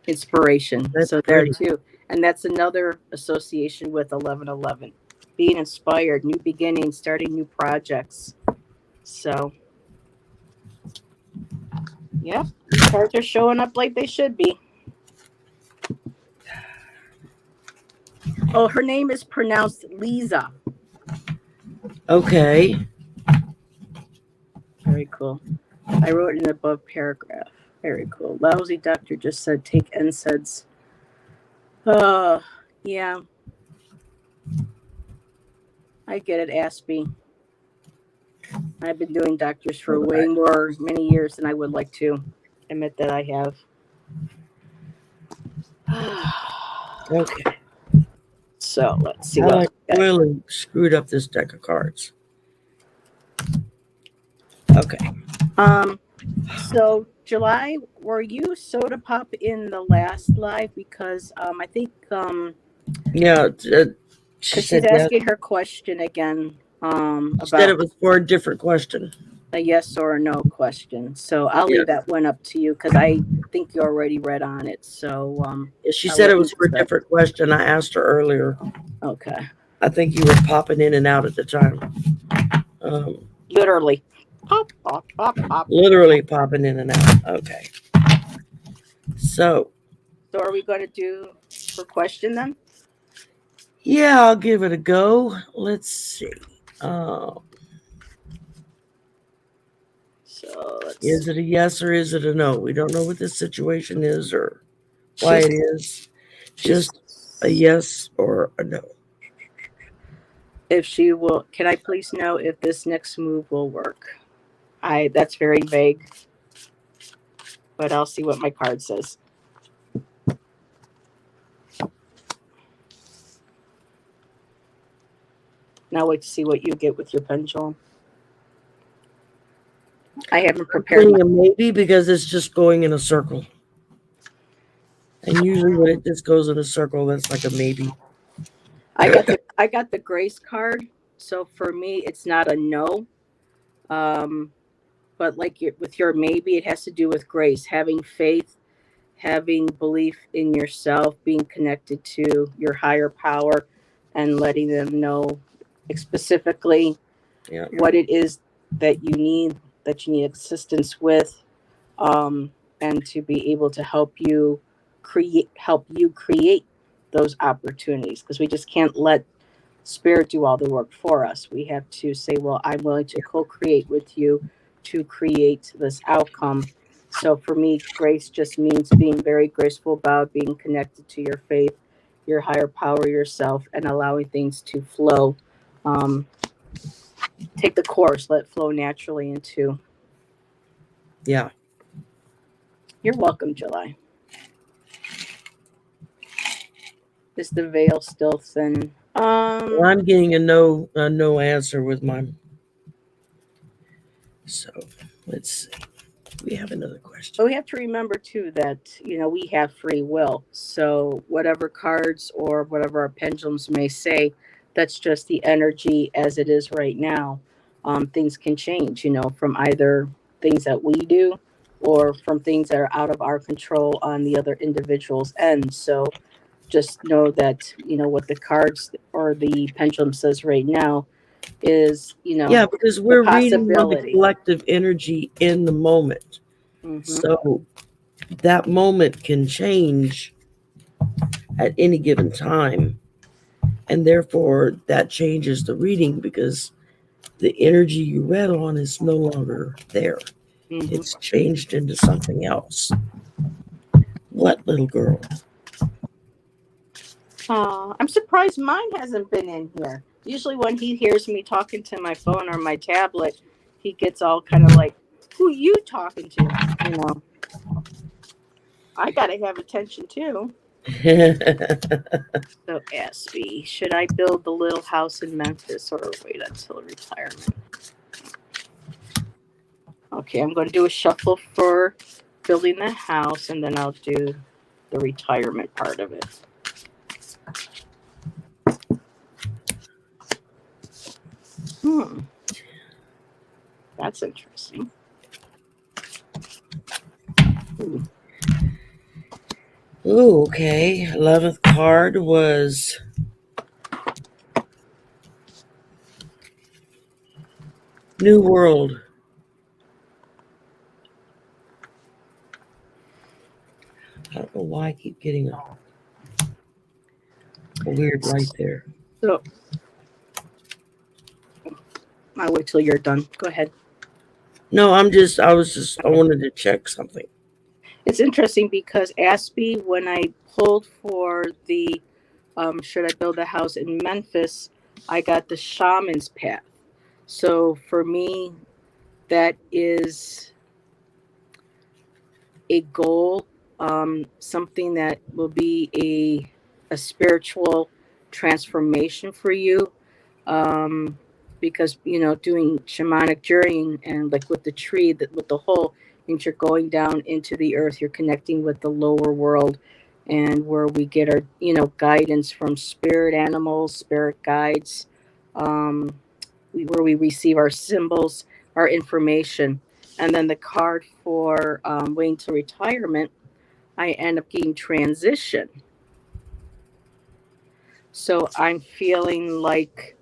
Inspiration. That's so pretty. there too. And that's another association with 1111. being inspired, new beginnings, starting new projects. So, yep, these cards are showing up like they should be. Oh, her name is pronounced Lisa. Okay. Very cool. I wrote in the above paragraph. Very cool. Lousy doctor just said take NSAIDs. Yeah. I get it, Aspie. I've been doing doctors for many years than I would like to admit that I have. Okay. So let's see I what like really screwed up this deck of cards. Okay. So July, were you soda pop in the last live? Because I think Yeah. She she's said yes. asking her question again. She About said it was for a different question. a yes or a no question. So I'll leave that one up to you because I think you already read on it. So She said it was for a different question. I asked her earlier. Okay. I think you were popping in and out at the time. Literally. Pop, pop, pop, pop. Literally popping in and out. Okay. So are we going to do her question then? Yeah, I'll give it a go. Let's see. Is it a yes or is it a no? We don't know what this situation is or why it is. Just a yes or a no. If she will, can I please know if this next move will work? That's very vague, but I'll see what my card says. Now wait to see what you get with your pendulum. I haven't prepared. A maybe because it's just going in a circle. And usually when it just goes in a circle, that's like a maybe. I got the grace card. So for me, it's not a no. But like with your maybe, it has to do with grace, having faith, having belief in yourself, being connected to your higher power, and letting them know specifically what it is that you need assistance with, and to be able to help you create those opportunities, because we just can't let spirit do all the work for us. We have to say, well, I'm willing to co-create with you to create this outcome. So for me, grace just means being very graceful about being connected to your faith, your higher power, yourself, and allowing things to flow. Take the course, let it flow naturally into. Yeah. You're welcome, July. Is the veil still thin? Well, I'm getting a no answer with mine. So let's see. We have another question. But we have to remember too that we have free will. So whatever cards or whatever our pendulums may say, that's just the energy as it is right now. Things can change, from either things that we do or from things that are out of our control on the other individual's end. So just know that what the cards or the pendulum says right now is because we're reading the collective energy in the moment. So that moment can change at any given time, and therefore that changes the reading because the energy you read on is no longer there. It's changed into something else. What, little girl? I'm surprised mine hasn't been in here. Usually when he hears me talking to my phone or my tablet, he gets all kind of like, who you talking to? I gotta have attention too. So Aspie, should I build the little house in Memphis or wait until retirement? Okay, I'm going to do a shuffle for building the house, and then I'll do the retirement part of it. That's interesting. Ooh, okay. 11th card was New World. I don't know why I keep getting a weird light there. So I'll wait till you're done. Go ahead. No, I wanted to check something. It's interesting because Aspie, when I pulled for the Should I Build a House in Memphis, I got the Shaman's Path. So for me, that is a goal, something that will be a spiritual transformation for you. Um, because doing shamanic journeying and like with the tree, that with the hole, means you're going down into the earth, you're connecting with the lower world, and where we get our guidance from spirit animals, spirit guides, where we receive our symbols, our information. And then the card for waiting to retirement, I end up getting transition. So I'm feeling like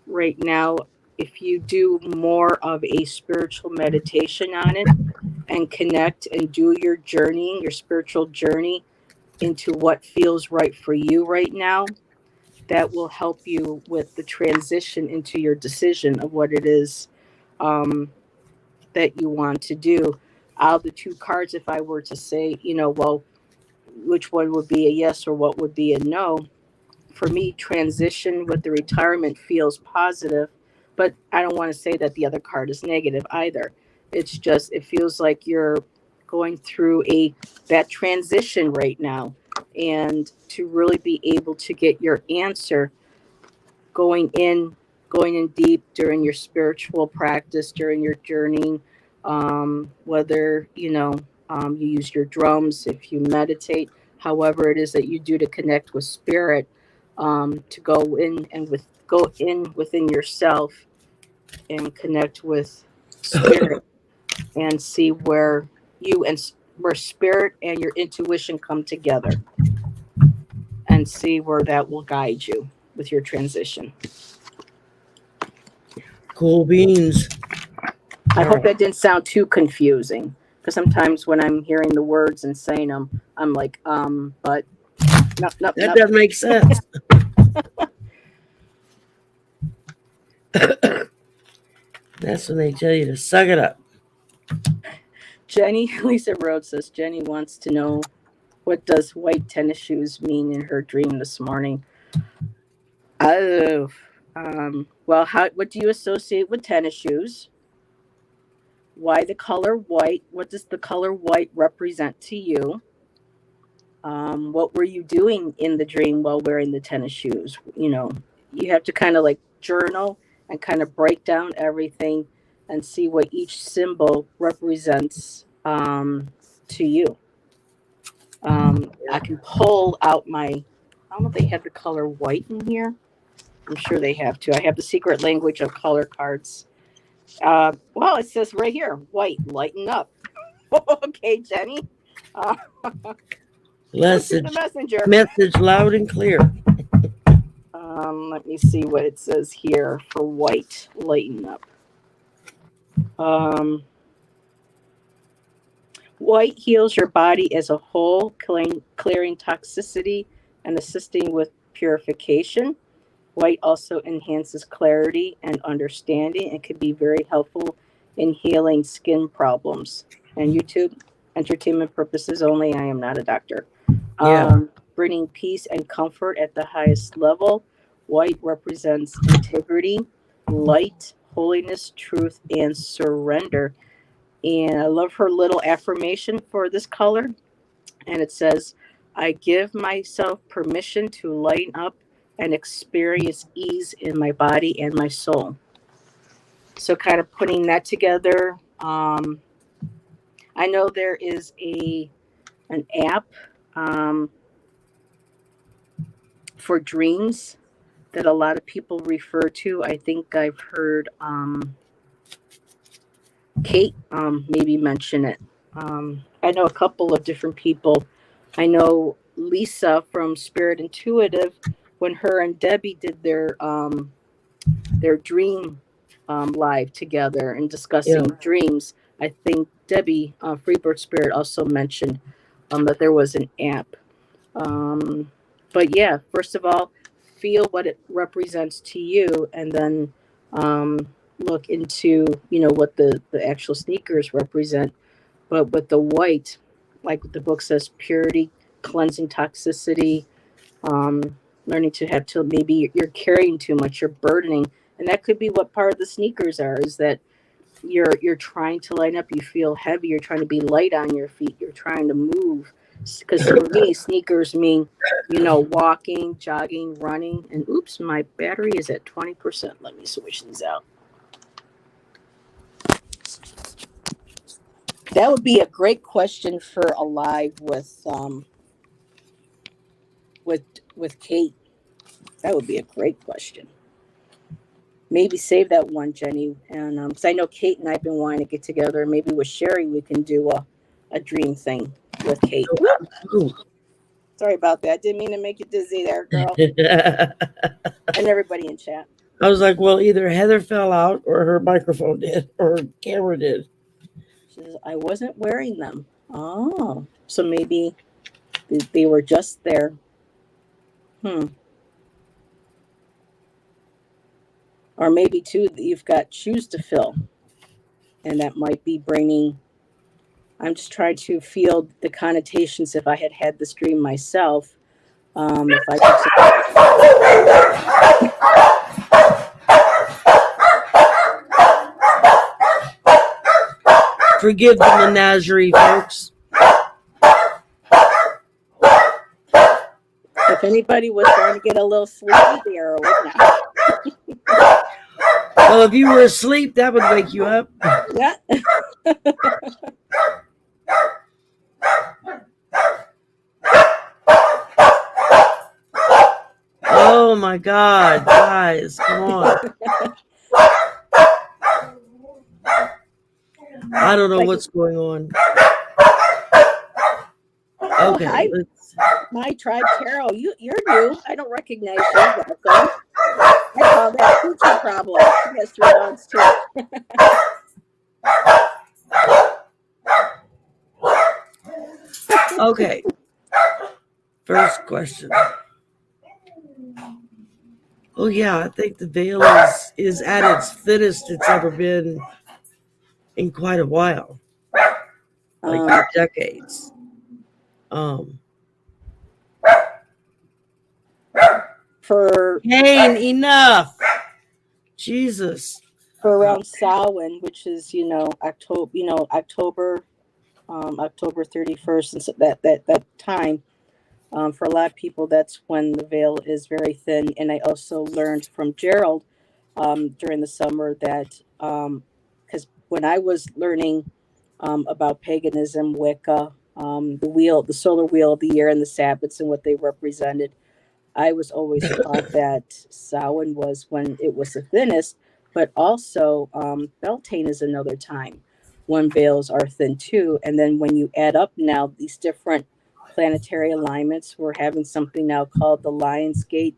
right now, if you do more of a spiritual meditation on it and connect and do your journey, your spiritual journey into what feels right for you right now, that will help you with the transition into your decision of what it is that you want to do. Out of the two cards, if I were to say, well, which one would be a yes or what would be a no? For me, transition with the retirement feels positive, but I don't want to say that the other card is negative either. It's just, it feels like you're going through that transition right now. And to really be able to get your answer, going in going in deep during your spiritual practice, during your journeying, whether you use your drums, if you meditate, however it is that you do to connect with spirit, to go in within yourself and connect with spirit and see where where spirit and your intuition come together, and see where that will guide you with your transition. Cool beans. I hope that didn't sound too confusing, because sometimes when I'm hearing the words and saying them, I'm like, but no. That doesn't make sense. That's when they tell you to suck it up. Lisa Rhodes says, Jenny wants to know, what does white tennis shoes mean in her dream this morning? Oh, well, what do you associate with tennis shoes? Why the color white? What does the color white represent to you? What were you doing in the dream while wearing the tennis shoes? You have to kind of like journal and kind of break down everything and see what each symbol represents to you. I can pull out I don't know if they have the color white in here. I'm sure they have to. I have the secret language of color cards. Well, it says right here, white, lighten up. Okay, Jenny. Message messenger. Message loud and clear. Let me see what it says here for white, lighten up. White heals your body as a whole, clearing toxicity and assisting with purification. White also enhances clarity and understanding and can be very helpful in healing skin problems. And YouTube, entertainment purposes only. I am not a doctor. Yeah. Bringing peace and comfort at the highest level. White represents integrity, light, holiness, truth, and surrender. And I love her little affirmation for this color. And it says, I give myself permission to lighten up and experience ease in my body and my soul. So kind of putting that together. I know there is an app for dreams that a lot of people refer to. I think I've heard Kate maybe mention it. I know a couple of different people. I know Lisa from Spirit Intuitive, when her and Debbie did their dream live together and discussing Yeah. dreams. I think Debbie Freebird Spirit also mentioned that there was an app. But yeah, first of all, feel what it represents to you, and then um, look into what the actual sneakers represent. But with the white, like the book says, purity, cleansing toxicity, um, learning to have to maybe you're carrying too much, you're burdening, and that could be what part of the sneakers are. Is that you're trying to lighten up, you feel heavy, you're trying to be light on your feet, you're trying to move, because for me sneakers mean walking, jogging, running. And oops, my battery is at 20%. Let me switch these out. That would be a great question for a live with with Kate. That would be a great question. Maybe save that one, Jenny, and because I know Kate and I've been wanting to get together. Maybe with Sherry we can do a dream thing with Kate. Ooh. Sorry about that. Didn't mean to make you dizzy there, girl. And everybody in chat. I was like, well, either Heather fell out or her microphone did or her camera did. She says, I wasn't wearing them. Oh, so maybe they were just there. Or maybe too that you've got shoes to fill, and that might be bringing. I'm just trying to feel the connotations if I had this dream myself. If I could. Forgive the menagerie, folks. If anybody was trying to get a little sleepy, there now. Well, if you were asleep, that would wake you up. Yeah. Oh my God, guys, come on. I don't know what's going on. Okay, let's. My tribe, Carol, you're new. I don't recognize you. Welcome. I call that coochie problem. She has 3 dogs too. Okay. First question. Oh yeah, I think the veil is at its thinnest it's ever been in quite a while, like decades. For Kane, enough. Jesus. For around Samhain, which is October, October 31st, and so that time. For a lot of people, that's when the veil is very thin. And I also learned from Gerald during the summer that because when I was learning about paganism, Wicca, the solar wheel of the year, and the Sabbats and what they represented, I was always taught that Samhain was when it was the thinnest, but also Beltane is another time when veils are thin too. And then when you add up now these different planetary alignments, we're having something now called the Lion's Gate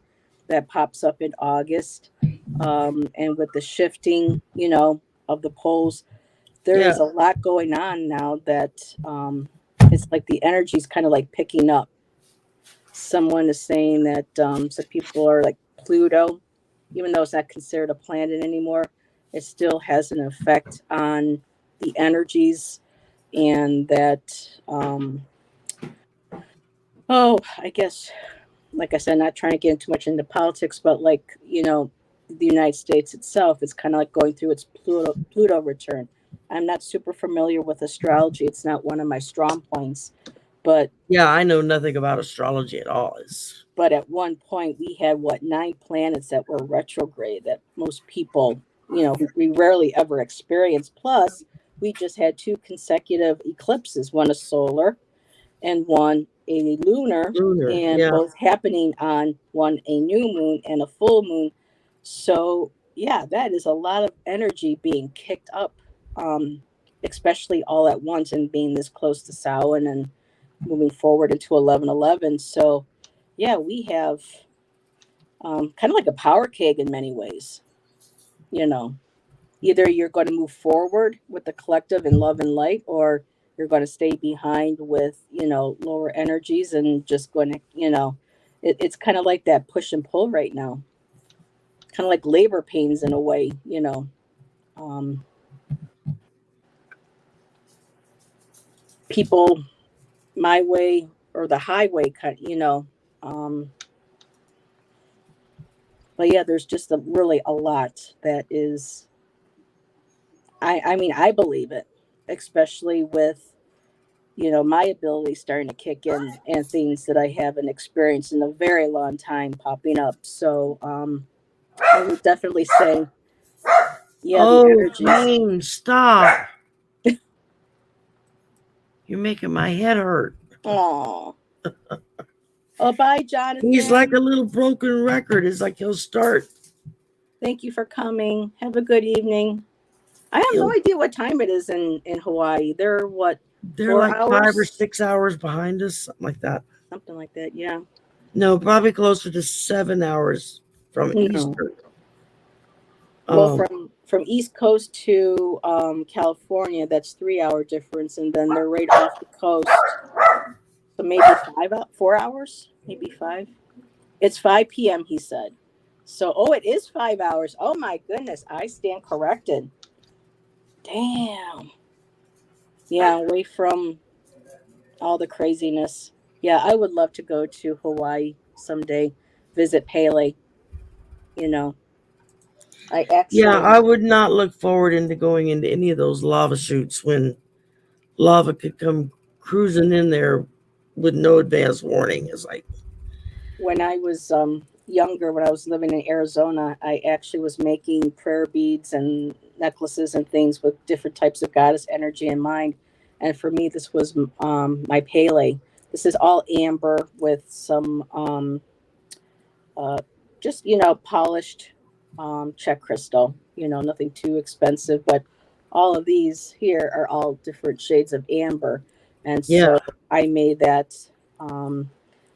that pops up in August. And with the shifting, of the poles, there is a lot going on now that it's like the energy is kind of like picking up. Someone is saying that some people are like Pluto, even though it's not considered a planet anymore, it still has an effect on the energies, and that I guess, like I said, not trying to get too much into politics, but like the United States itself is kind of like going through its Pluto return. I'm not super familiar with astrology; it's not one of my strong points. But yeah, I know nothing about astrology at all. But at one point, we had 9 planets that were retrograde that most people, we rarely ever experience. Plus, we just had 2 consecutive eclipses, one a solar and one a lunar, and both happening on one a new moon and a full moon. So, yeah, that is a lot of energy being kicked up, especially all at once and being this close to Samhain and moving forward into 11/11. So, yeah, we have kind of like a power keg in many ways, either you're going to move forward with the collective in love and light, or you're going to stay behind with, lower energies and just going to, it's kind of like that push and pull right now, kind of like labor pains in a way, um, people my way or the highway cut, but yeah, there's just really a lot that is, I mean, I believe it, especially with, my ability starting to kick in and things that I haven't experienced in a very long time popping up. So I would definitely say, yeah, the Oh, energies. James, stop. You're making my head hurt. Oh, oh, bye, He's like a Jonathan. little broken record. It's like he'll start. Thank you for coming. Have a good evening. I have no He'll, idea what time it is in Hawaii. They're what, they're four like 5 or hours? 6 hours behind us, something like that. Something like that. Yeah. No, probably closer to 7 hours from No. Eastern. Well, Um, from East Coast to California, that's 3 hour difference, and then they're right off the coast. So maybe 4 hours, maybe five. It's 5 p.m. He said. So, oh, it is 5 hours. Oh my goodness, I stand corrected. Damn. Yeah, away from all the craziness. Yeah, I would love to go to Hawaii someday, visit Pele. You know, I yeah, actually, I would not look forward into going into any of those lava chutes when lava could come cruising in there with no advance warning. It's like, when I was younger, when I was living in Arizona, I actually was making prayer beads and necklaces and things with different types of goddess energy in mind. And for me, this was my Pele. This is all amber with some uh, just, polished check crystal. Nothing too expensive, but all of these here are all different shades of amber. And yeah, so I made that. Um,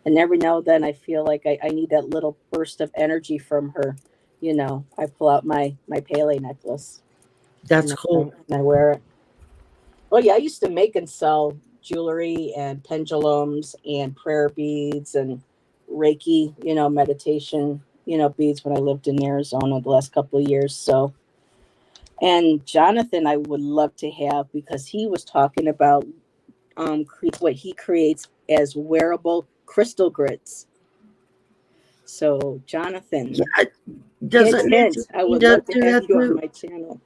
and every now and then I feel like I need that little burst of energy from her. I pull out my Pele necklace, that's cool. and I wear it. Oh yeah, I used to make and sell jewelry and pendulums and prayer beads and Reiki, meditation, beads when I lived in Arizona the last couple of years. So, and Jonathan, I would love to have, because he was talking about what he creates as wearable crystal grids. So, Jonathan, Yeah, hint, doesn't Nancy hint, I Jean would does love to do have that you on too? my channel.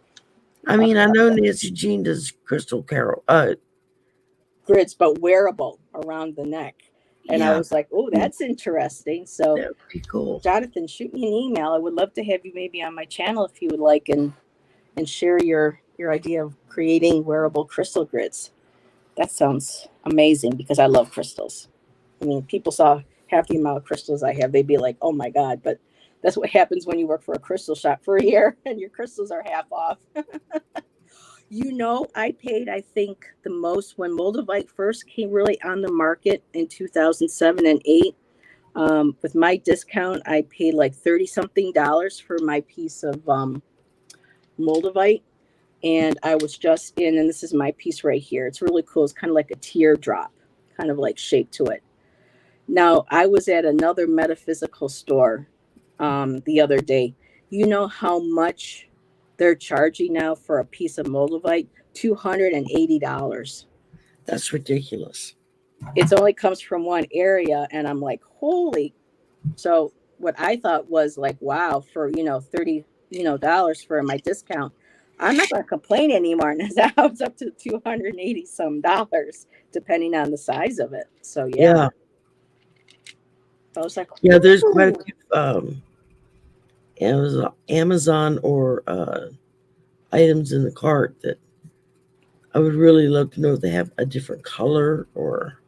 I mean, I know Nancy Jean does Crystal Carol. Grids, but wearable around the neck. And I Yeah, was like, oh, that's interesting. So, that would be cool. Jonathan, shoot me an email. I would love to have you maybe on my channel if you would like, and share your idea of creating wearable crystal grids. That sounds amazing because I love crystals. I mean, people saw half the amount of crystals I have, they'd be like, "Oh my god!" But that's what happens when you work for a crystal shop for a year and your crystals are half off. I paid, I think, the most when Moldavite first came really on the market in 2007 and 8. With my discount, I paid like 30 something dollars for my piece of Moldavite. And I was just in, and this is my piece right here. It's really cool. It's kind of like a teardrop, kind of like shape to it. Now, I was at another metaphysical store the other day. You know how much they're charging now for a piece of Moldavite? $280. That's ridiculous. It only comes from one area, and I'm like, holy. So what I thought was like, wow, for 30 dollars for my discount, I'm not going to complain anymore. And now it's up to 280 some dollars depending on the size of it. So yeah, Yeah, I was like, yeah. There's quite a ooh. few Amazon or items in the cart that I would really love to know if they have a different color or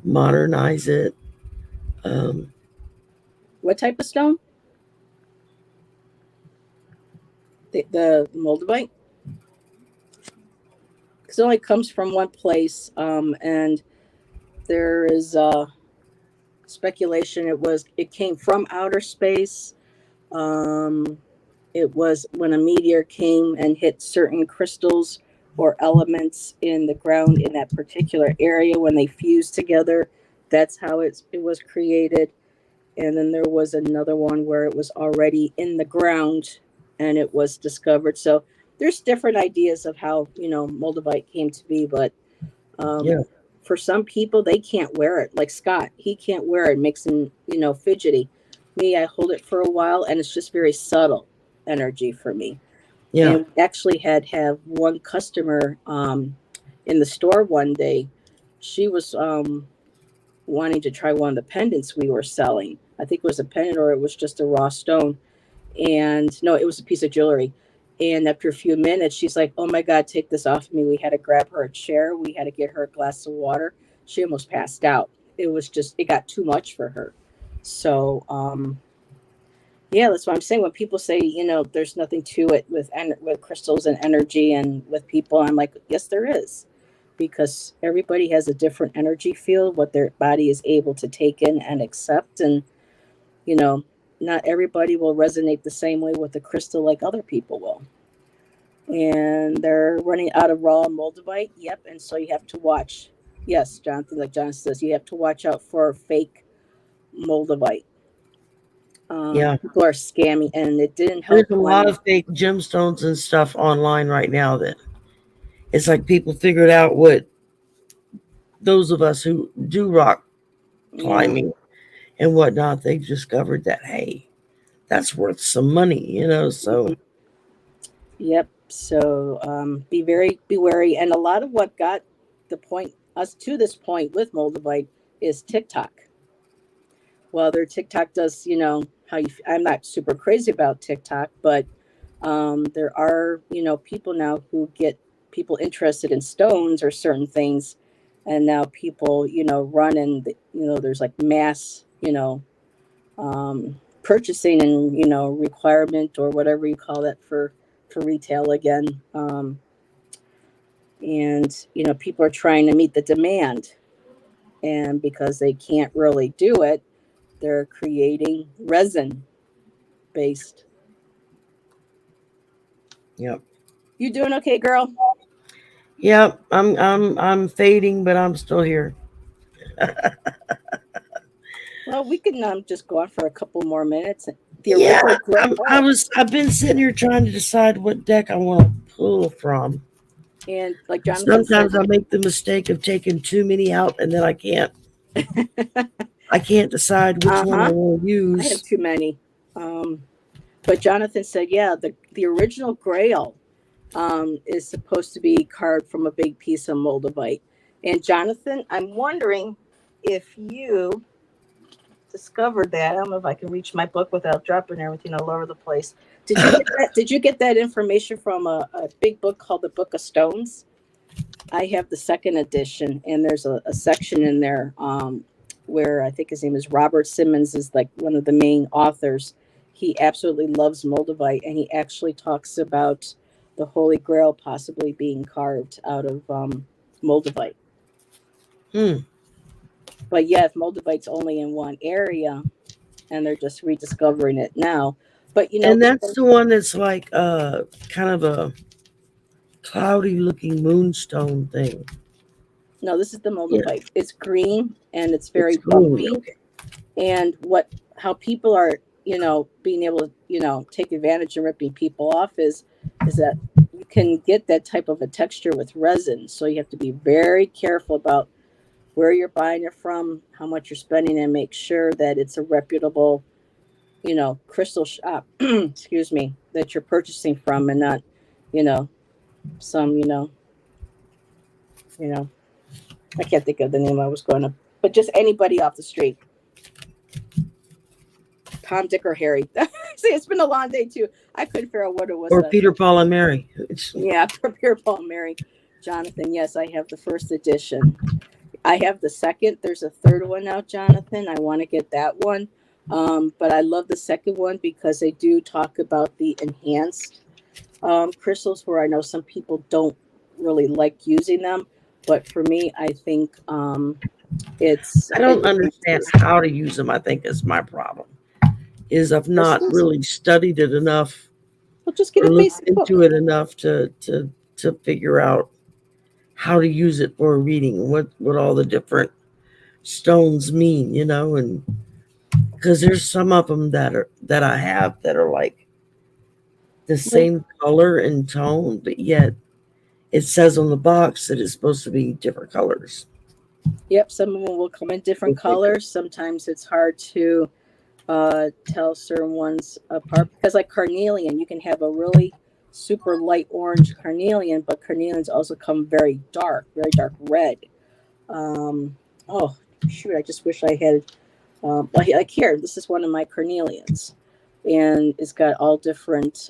modernize it. Um, What type of stone? The moldavite, because it only comes from one place, and there is speculation it came from outer space. Um, It was when a meteor came and hit certain crystals or elements in the ground in that particular area when they fused together. That's how it was created. And then there was another one where it was already in the ground and it was discovered. So there's different ideas of how, Moldavite came to be, but um, Yeah. for some people, they can't wear it. Like Scott, he can't wear it. It makes him, fidgety. Me, I hold it for a while and it's just very subtle energy for me. Yeah. And we actually have one customer in the store one day. She was wanting to try one of the pendants we were selling. I think it was a pendant or it was just a raw stone. And no, it was a piece of jewelry. And after a few minutes, she's like, "Oh my God, take this off of me." We had to grab her a chair. We had to get her a glass of water. She almost passed out. It got too much for her. So, yeah, that's what I'm saying. When people say, there's nothing to it with crystals and energy and with people, I'm like, yes, there is, because everybody has a different energy field, what their body is able to take in and accept, and you know, not everybody will resonate the same way with the crystal like other people will. And they're running out of raw moldavite. Yep, and so you have to watch. Yes, Jonathan, like John says, you have to watch out for fake moldavite. Yeah. People are scamming, and it didn't There's help a lot when. of fake gemstones and stuff online right now that it's like people figured out what those of us who do rock Yeah. climbing and whatnot, they've discovered that, hey, that's worth some money. Mhm. So, Yep. So be wary. And a lot of what got us to this point with moldavite is TikTok. Well, their TikTok does, I'm not super crazy about TikTok, but there are, people now who get people interested in stones or certain things. And now people, run and, there's like mass, purchasing and, requirement or whatever you call that for retail again. And, people are trying to meet the demand. And because they can't really do it, they're creating resin based. yep. You doing okay, girl? Yep, I'm fading, but I'm still here. Well, we can just go on for a couple more minutes. The Yeah, original oh, I've been sitting here trying to decide what deck I want to pull from. and like Jonathan said, Sometimes I make the mistake of taking too many out, and then I can't decide which uh one I huh, want to I have use. too many. Um, but Jonathan said, yeah, the original Grail is supposed to be carved from a big piece of moldavite. And Jonathan, I'm wondering if you discovered that. I don't know if I can reach my book without dropping everything all over the place. Did you get that? Did you get that information from a big book called the Book of Stones? I have the second edition, and there's a section in there where I think his name is Robert Simmons, is like one of the main authors. He absolutely loves moldavite, and he actually talks about the Holy Grail possibly being carved out of moldavite. Hmm. But yeah, if moldavite's only in one area, and they're just rediscovering it now. But And that's the one that's like kind of a cloudy looking moonstone thing. no, this is the Yeah, moldavite. It's green and it's it's very green. bumpy. Okay. And how people are, being able to, take advantage and ripping people off is that you can get that type of a texture with resin. So you have to be very careful about where you're buying it from, how much you're spending, and make sure that it's a reputable, crystal shop, excuse me, that you're purchasing from, and not, you know, some, you know, I can't think of the name I was going to, but just anybody off the street. Tom, Dick, or Harry. See, it's been a long day too. I couldn't figure out what it was. Or Peter, Paul, and Mary. Yeah, Prepare Paul, Mary, Jonathan. Yes, I have the first edition. I have the second. There's a third one now, Jonathan. I want to get that one. But I love the second one because they do talk about the enhanced crystals, where I know some people don't really like using them. But for me, I think I don't it understand enhances how to use them. I think is my problem. Is I've not crystals. really studied it enough Well, just get or a look basic book. into it enough to figure out how to use it for a reading, what all the different stones mean, and because there's some of them that I have that are like the same color and tone, but yet it says on the box that it's supposed to be different colors. Yep, some of them will come in different colors. Sometimes it's hard to tell certain ones apart because, like carnelian, you can have a really super light orange carnelian, but carnelians also come very dark red. Oh, shoot, I just wish I had. Like here, this is one of my carnelians, and it's got all different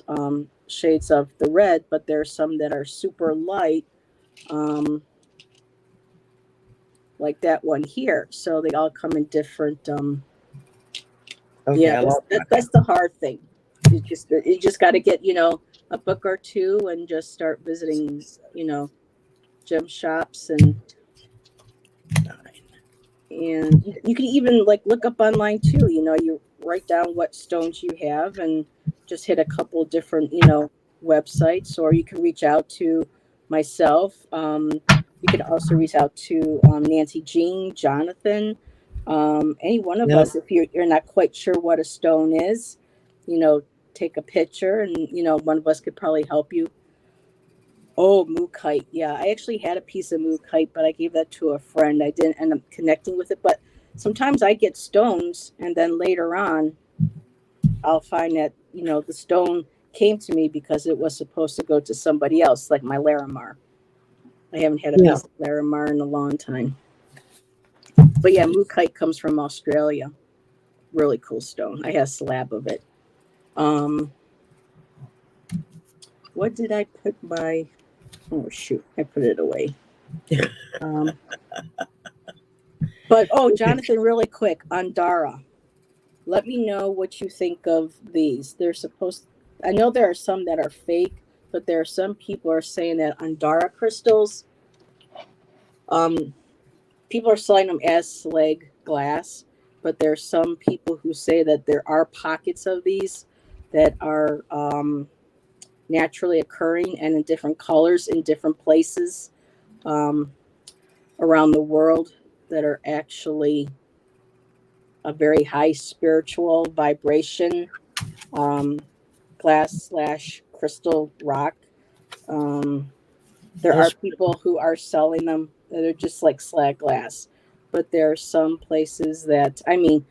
shades of the red, but there's some that are super light. Like that one here. So they all come in different. Okay, Yeah, that's the hard thing. You just got to get a book or two and just start visiting gem shops and you can even like look up online too. You write down what stones you have and just hit a couple different websites, or you can reach out to myself. You can also reach out to Nancy Jean, Jonathan, any one of Yep. us. If you're not quite sure what a stone is, take a picture and one of us could probably help you. Oh, mookaite. Yeah, I actually had a piece of mookaite, but I gave that to a friend. I didn't end up connecting with it. But sometimes I get stones, and then later on, I'll find that, the stone came to me because it was supposed to go to somebody else, like my Larimar. I haven't had a Yeah. piece of Larimar in a long time. But yeah, mookaite comes from Australia. Really cool stone. I have a slab of it. What did I put my... Oh, shoot. I put it away. Um, But Jonathan, really quick on Dara. Let me know what you think of these. I know there are some that are fake, but there are some people are saying that Andara crystals, um, people are selling them as slag glass, but there are some people who say that there are pockets of these that are naturally occurring and in different colors in different places um, around the world that are actually a very high spiritual vibration, um, glass/crystal rock. Um, there are That's people who are selling them that are just like slag glass, but there are some places that, I mean,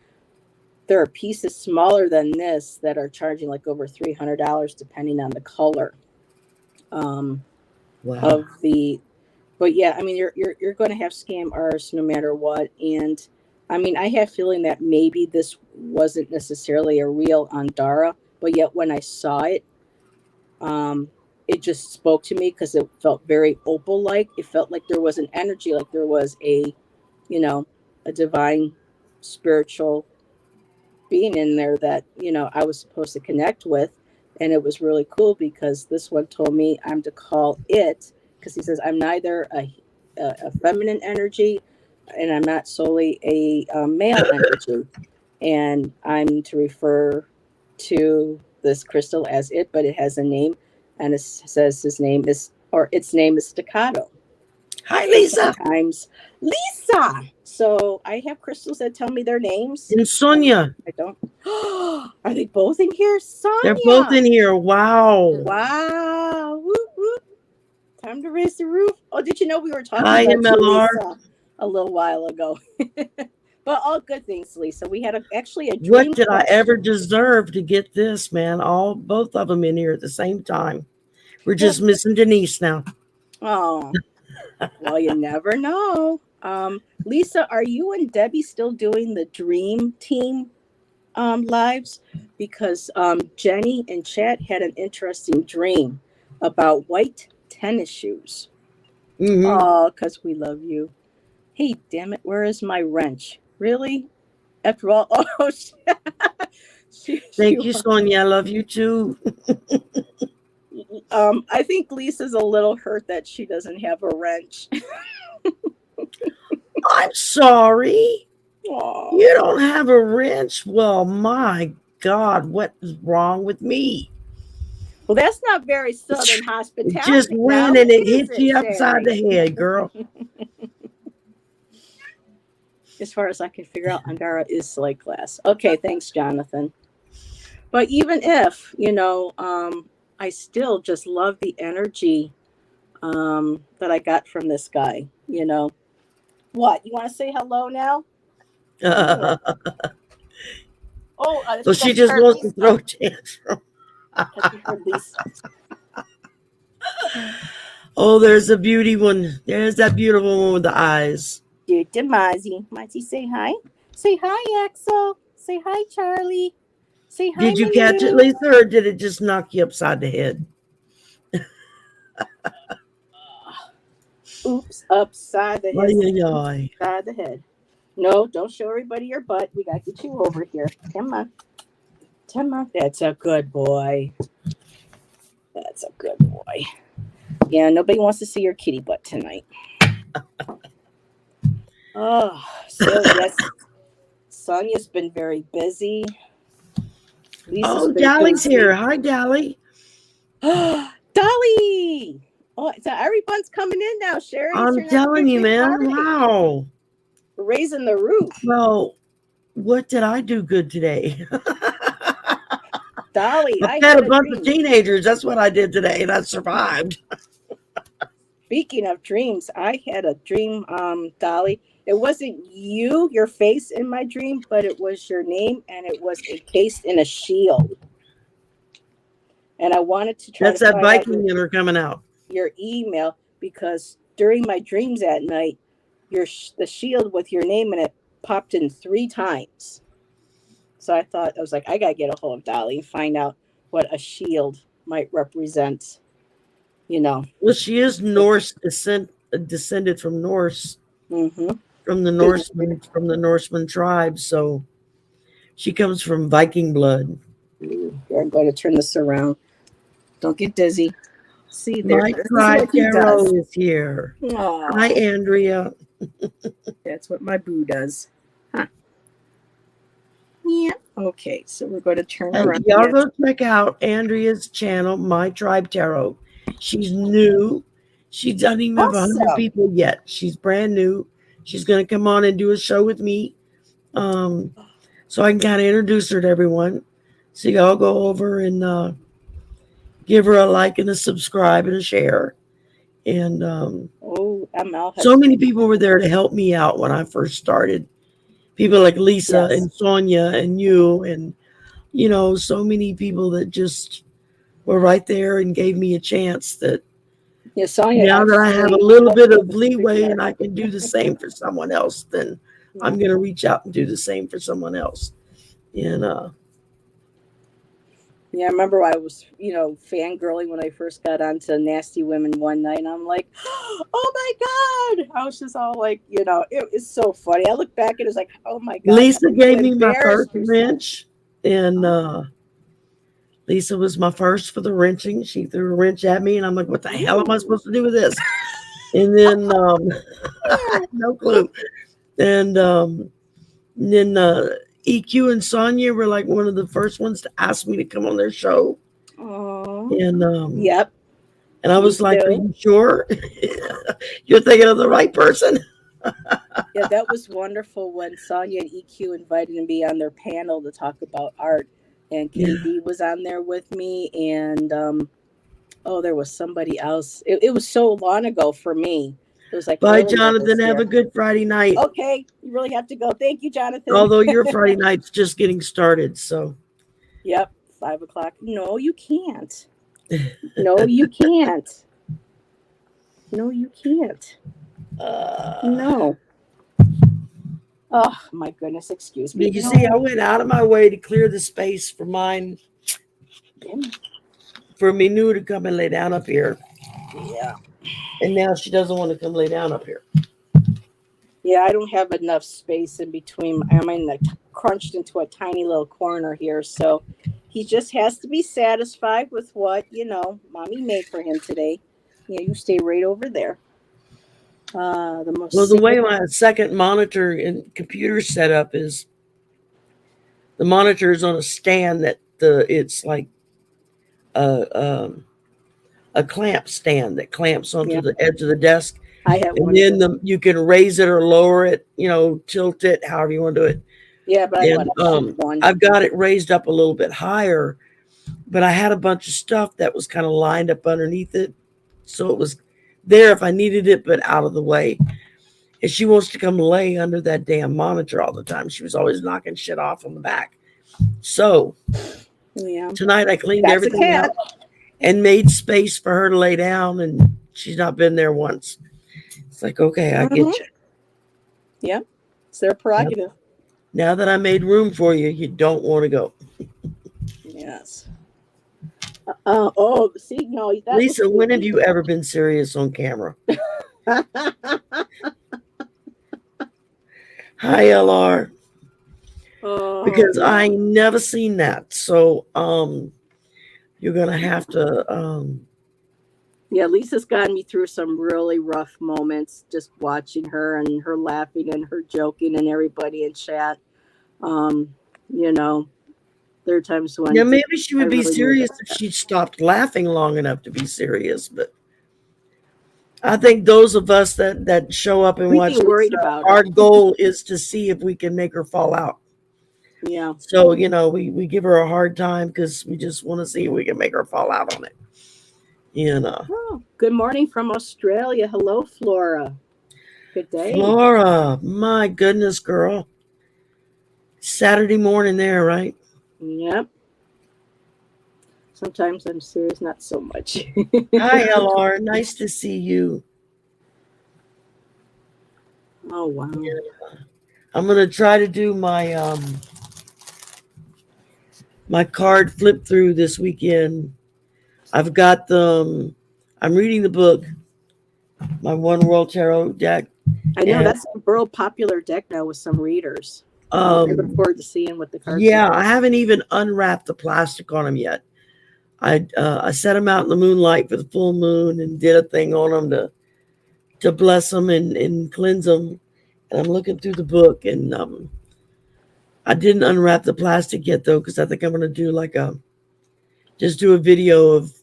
there are pieces smaller than this that are charging like over $300 depending on the color wow. of the. But yeah, I mean, you're going to have scam artists no matter what, and I mean, I have a feeling that maybe this wasn't necessarily a real Andara, but yet when I saw it, um, it just spoke to me because it felt very opal-like. It felt like there was an energy, like there was you know, a divine spiritual being in there that, I was supposed to connect with. And it was really cool because this one told me I'm to call it, because he says I'm neither a feminine energy and I'm not solely a male energy. And I'm to refer to this crystal as it, but it has a name, and it says its name is Staccato. Hi, Lisa Sometimes Lisa. So I have crystals that tell me their names. and Sonia. I don't. Are they both in here, They're both in Sonia? here. Wow. Wow. Whoop, whoop. Time to raise the roof. Oh, did you know we were talking Hi, about you, MLR. Lisa, a little while ago? But all good things, Lisa. We had actually a dream What did I question. ever deserve to get this, man? Both of them in here at the same time. We're just missing Denise now. Oh, well, you never know. Lisa, are you and Debbie still doing the dream team lives? Because Jenny and Chad had an interesting dream about white tennis shoes. Mm-hmm. Oh, because we love you. Hey, damn it, where is my wrench? Really? After all, Thank you, Sonia. I love you too. I think Lisa's a little hurt that she doesn't have a wrench. I'm sorry. Aww. You don't have a wrench? Well, my God, what is wrong with me? Well, that's not very Southern hospitality. It just went now, and it is hit you upside Sherry? the head, girl. As far as I can figure out, Angara is slate glass. Okay, thanks, Jonathan. But even if, I still just love the energy that I got from this guy, What? You want to say hello now? So Because she you just heard wants to Lisa. throw tantrum. Because you heard Lisa. Oh, there's a beauty one. There's that beautiful one with the eyes. Dude, Mozzie. Mozzie, say hi. Say hi, Axel. Say hi, Charlie. Say hi, Did you catch it, Manu. Lisa, or did it just knock you upside the head? Oops, upside the Ay, head. ay, ay. Upside the head. No, don't show everybody your butt. We got to get you over here. Come on. Come on. That's a good boy. That's a good boy. Yeah, nobody wants to see your kitty butt tonight. Oh, so yes, Sonia's been very busy. Lisa's Oh, been Dolly's busy. here. Hi, Dolly. Dolly! Oh, so everyone's coming in now, Sherry. I'm telling you, man. Wow. We're raising the roof. Well, what did I do good today? Dolly, I I fed had a bunch dream. of teenagers. That's what I did today, and I survived. Speaking of dreams, I had a dream, Dolly. It wasn't you, your face in my dream, but it was your name, and it was encased in a shield. And I wanted to try That's to that find out Viking in her coming out. your email because during my dreams at night, the shield with your name in it popped in 3 times. So I was like, I gotta get a hold of Dolly and find out what a shield might represent. Well, she is Norse descended from Norse, Mm-hmm. from the Norseman tribe. So she comes from Viking blood. I'm going to turn this around. Don't get dizzy. See there. My This is tribe what he tarot does. is here. Aww. Hi, Andrea. That's what my boo does. Huh. Yeah. Okay, so we're going to turn around. Y'all go check out Andrea's channel, My Tribe Tarot. She's new. She doesn't even have 100 people yet. She's brand new. She's going to come on and do a show with me. So I can kind of introduce her to everyone. So y'all go over and give her a like and a subscribe and a share. And so many people were there to help me out when I first started. People like Lisa and Sonia and you and, so many people that just were right there and gave me a chance that Sonia, now that I have a little bit of leeway and I can do the same for someone else, then I'm going to reach out and do the same for someone else. And yeah, I remember I was, fangirling when I first got onto Nasty Women one night. And I'm like, oh my God. I was just all like, it was so funny. I look back and it's like, oh my God. Lisa gave me my first wrench. And Lisa was my first for the wrenching. She threw a wrench at me and I'm like, what the hell am I supposed to do with this? And then I had no clue. And then EQ and Sonia were like one of the first ones to ask me to come on their show. Aww. And yep. And I was like, are you sure? You're thinking of the right person? Yeah, that was wonderful when Sonia and EQ invited me on their panel to talk about art. And KB was on there with me. And there was somebody else. It was so long ago for me. It was like, bye, Jonathan. Have a good Friday night. Okay, you really have to go. Thank you, Jonathan. Although your Friday night's just getting started, so. Yep, 5:00. No, you can't. No, you can't. No, you can't. No. Oh my goodness! Excuse me. Did you see? I went out of my way to clear the space for mine. For Minu to come and lay down up here. Yeah. And now she doesn't want to come lay down up here. Yeah, I don't have enough space in between. I'm crunched into a tiny little corner here, so he just has to be satisfied with what Mommy made for him today. Yeah, you stay right over there. The way my second monitor and computer setup is, the monitor is on a stand that it's like a clamp stand that clamps onto Yeah. the edge of the desk, I have one. and then you can raise it or lower it, tilt it, however you want to do it. Yeah, but I And want one. I've got it raised up a little bit higher, but I had a bunch of stuff that was kind of lined up underneath it, so it was there if I needed it, but out of the way. And she wants to come lay under that damn monitor all the time. She was always knocking shit off on the back. So Yeah. tonight I cleaned That's a everything cat. out and made space for her to lay down, and she's not been there once. It's like, okay, I get you. Yep. It's their prerogative. Now that I made room for you, you don't want to go. Yes. Oh, see, no. That Lisa, when have you ever been serious on camera? Hi, LR. Oh, Because yeah. I never seen that. So you're gonna have to Yeah, Lisa's gotten me through some really rough moments just watching her and her laughing and her joking and everybody in chat. You know, there are times when yeah, maybe she would I be really need serious if that. she stopped laughing long enough to be serious, but I think those of us that show up and We'd watch be worried Lisa, about our her. goal is to see if we can make her fall out. Yeah. So, we give her a hard time because we just want to see if we can make her fall out on it. Oh, good morning from Australia. Hello, Flora. Good day. Flora, my goodness, girl. Saturday morning there, right? Yep. Sometimes I'm serious, not so much. Hi, LR. Nice to see you. Oh, wow. I'm gonna try to do my my card flip through this weekend. I've got the I'm reading the book, my One World Tarot deck. I know And, that's a real popular deck now with some readers. I look forward to seeing what the cards yeah, are. I haven't even unwrapped the plastic on them yet. I set them out in the moonlight for the full moon and did a thing on them to bless them and cleanse them. And I'm looking through the book, and I didn't unwrap the plastic yet though, because I think I'm gonna do do a video of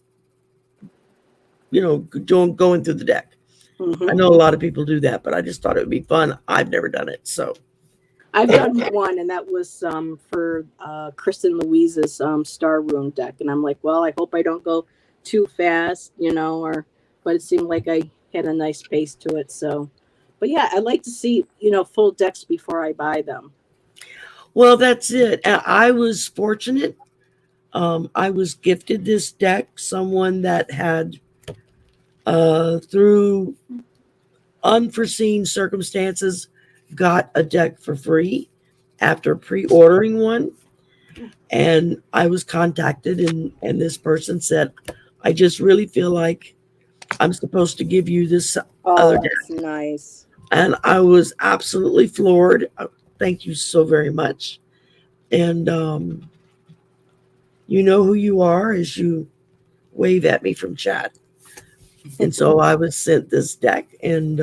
going through the deck. I know a lot of people do that, but I just thought it would be fun. I've never done it, so I've done one, and that was for Kristen Louise's Star Room deck, and I'm like, well, I hope I don't go too fast, but it seemed like I had a nice pace to it. So, but yeah, I'd like to see full decks before I buy them. well, that's it. I was fortunate. I was gifted this deck. Someone that had, through unforeseen circumstances, got a deck for free after pre-ordering one. And I was contacted, and this person said, I just really feel like I'm supposed to give you this other deck. That's nice. And I was absolutely floored. Thank you so very much. And you know who you are as you wave at me from chat. And so I was sent this deck, and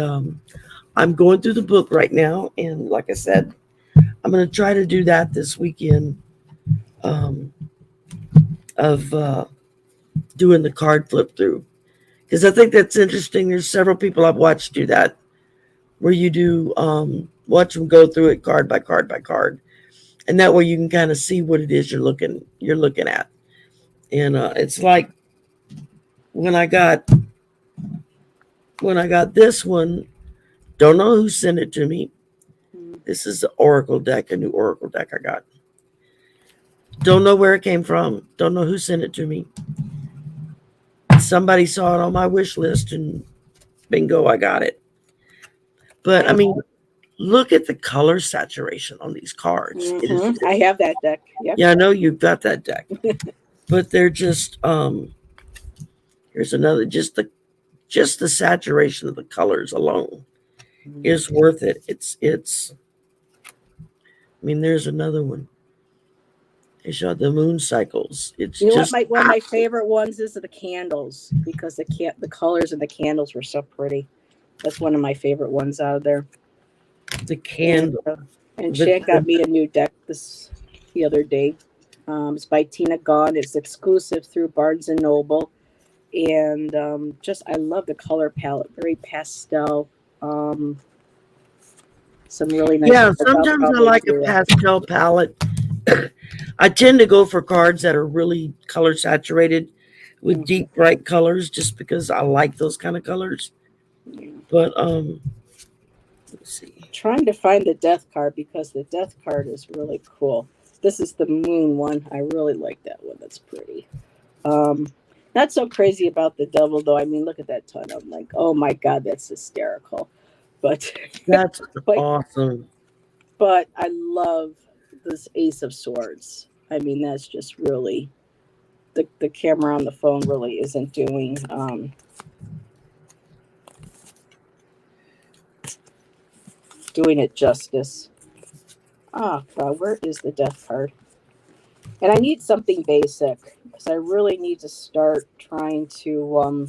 I'm going through the book right now. And like I said, I'm going to try to do that this weekend of doing the card flip through. Because I think that's interesting. There's several people I've watched do that, where you do watch them go through it card by card by card. And that way you can kind of see what it is you're looking at. And it's like when I got this one, don't know who sent it to me. This is the Oracle deck, a new Oracle deck I got. Don't know where it came from. Don't know who sent it to me. Somebody saw it on my wish list, and bingo, I got it. But I mean, look at the color saturation on these cards. I have that deck. Yep. Yeah, I know you've got that deck. But they're just here's another, just the saturation of the colors alone is worth it. It's I mean, there's another one. They showed the moon cycles. It's just what one of my favorite ones is the candles, because the colors of the candles were so pretty. That's one of my favorite ones out of there. The candle. And Shan got me a new deck the other day. It's by Tina Gone. It's exclusive through Barnes and Noble, and just I love the color palette. Very pastel. Some really nice Yeah, cards. I'll sometimes I probably like a do that. pastel palette. I tend to go for cards that are really color saturated with Mhm. deep bright colors just because I like those kind of colors. Yeah. But let's see. Trying to find the death card because the death card is really cool. This is the moon one. I really like that one. That's pretty. Um, Not so crazy about the devil though. I mean, look at that ton. I'm like, oh my god, that's hysterical. But That's but awesome. but I love this Ace of Swords. I mean, that's just really the camera on the phone really isn't doing it justice. Ah, God, where is the death card? And I need something basic because I really need to start trying to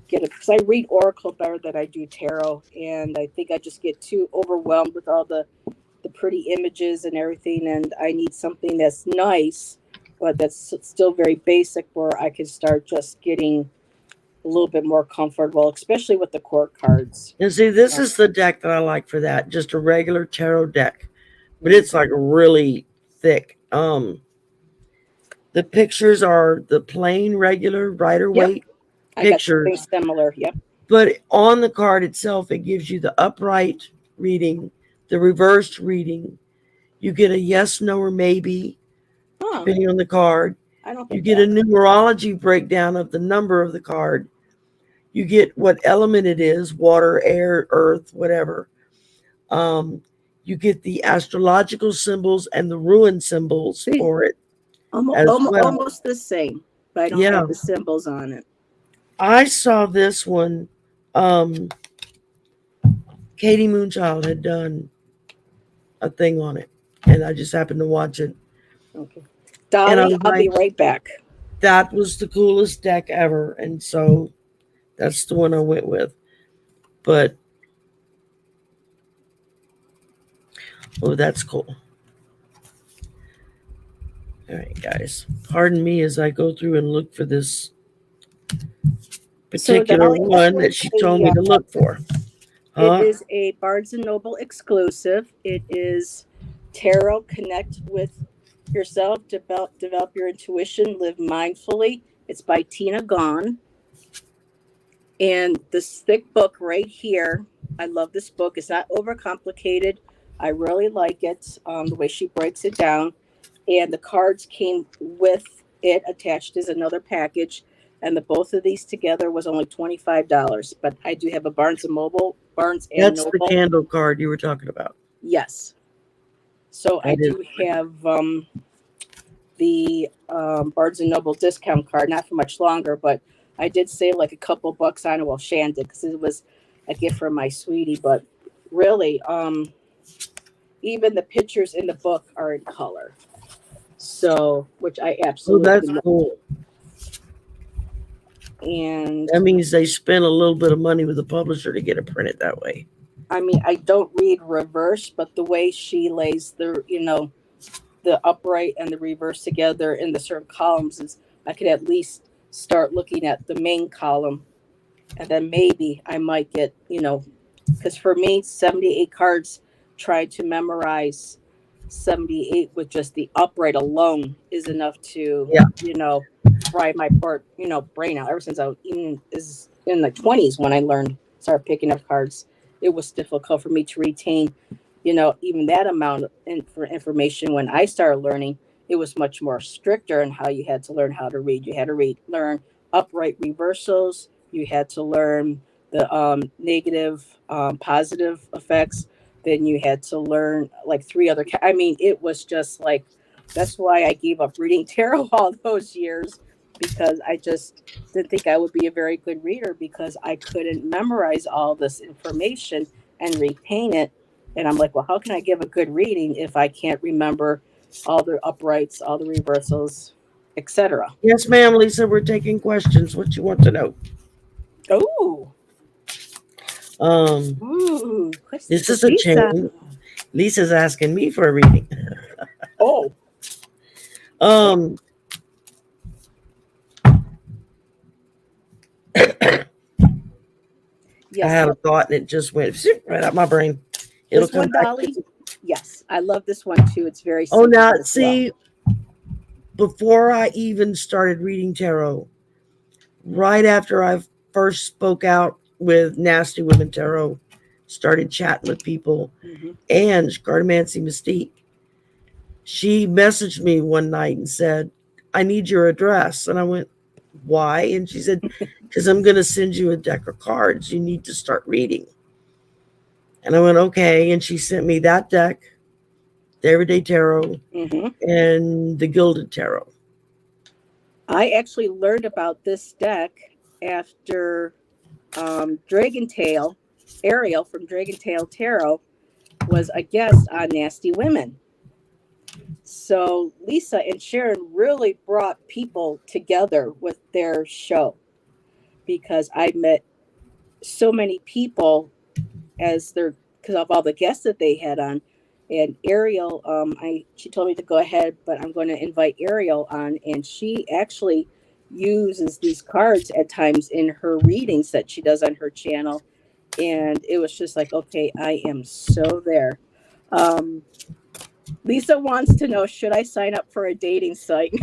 get it because I read Oracle better than I do Tarot, and I think I just get too overwhelmed with all the pretty images and everything, and I need something that's nice, but that's still very basic where I can start just getting a little bit more comfortable, especially with the court cards. And see, this Uh, is the deck that I like for that. Just a regular tarot deck. But mm, it's like really thick. The pictures are the plain, regular, Rider yep, Waite I got something pictures. similar. Yep. But on the card itself, it gives you the upright reading, the reversed reading. You get a yes, no, or maybe, Huh. depending on the card. I don't You get get a that. numerology breakdown of the number of the card. You get what element it is, water, air, earth, whatever. Um, you get the astrological symbols and the ruin symbols See, for it almost, as almost, well. almost the same, but I don't Yeah, have the symbols on it. I saw this one. Um, Katie Moonchild had done a thing on it, and I just happened to watch it. Okay. And I Dolly, was I'll be like, right back. that was the coolest deck ever. And so that's the one I went with. But, oh, that's cool. All right, guys. Pardon me as I go through and look for this So, particular Dolly, one that she told me to look for. it Huh? is a Barnes and Noble exclusive. It is Tarot Connect with Yourself, develop your intuition, live mindfully. It's by Tina Gone. And this thick book right here, I love this book. It's not overcomplicated. I really like it, the way she breaks it down. And the cards came with it attached as another package. And the both of these together was only $25. But I do have a Barnes and That's the Noble. candle card you were talking about. Yes. So I That is do have the Barnes and Noble discount card, not for much longer, but I did save like a couple bucks on it. Well, Shan did because it was a gift from my sweetie. But really, even the pictures in the book are in color. So, which I oh, that's absolutely love. cool. And That means they spent a little bit of money with the publisher to get it printed that way. I mean, I don't read reverse, but the way she lays the upright and the reverse together in the certain columns is I could at least start looking at the main column, and then maybe I might get, because for me 78 cards, trying to memorize 78 with just the upright alone is enough to Yeah. fry my brain out. Ever since I was even is in the 20s when I learned started picking up cards, it was difficult for me to retain even that amount of information. When I started learning, it was much more stricter in how you had to learn how to read. You had to learn upright reversals. You had to learn the negative, positive effects. Then you had to learn like three other. I mean, it was just like that's why I gave up reading tarot all those years because I just didn't think I would be a very good reader because I couldn't memorize all this information and retain it. And I'm like, well, how can I give a good reading if I can't remember all the uprights, all the reversals, etc.? Yes, ma'am, Lisa, we're taking questions. What you want to know? Oh, Um, ooh, questions this for is a Lisa. chain. Lisa's asking me for a reading. Oh, Um, I Yes, had a thought and it just went right out my brain. It'll this come one, back. Dolly. Yes, I love this one too. It's very Oh, simple now as well. see, before I even started reading tarot, right after I first spoke out with Nasty Women Tarot, started chatting with people, Mhm. and Cartomancy Mystique, she messaged me one night and said, I need your address. And I went, why? And she said, because I'm going to send you a deck of cards. You need to start reading. And I went, okay. And she sent me that deck, the Everyday Tarot, Mhm. and the Gilded Tarot. I actually learned about this deck after Dragon Tail. Ariel from Dragon Tail Tarot was a guest on Nasty Women. So Lisa and Sharon really brought people together with their show, because I met so many people as their, because of all the guests that they had on. And Ariel, she told me to go ahead, but I'm going to invite Ariel on, and she actually uses these cards at times in her readings that she does on her channel. And it was just like, okay, I am so there. Lisa wants to know, should I sign up for a dating site?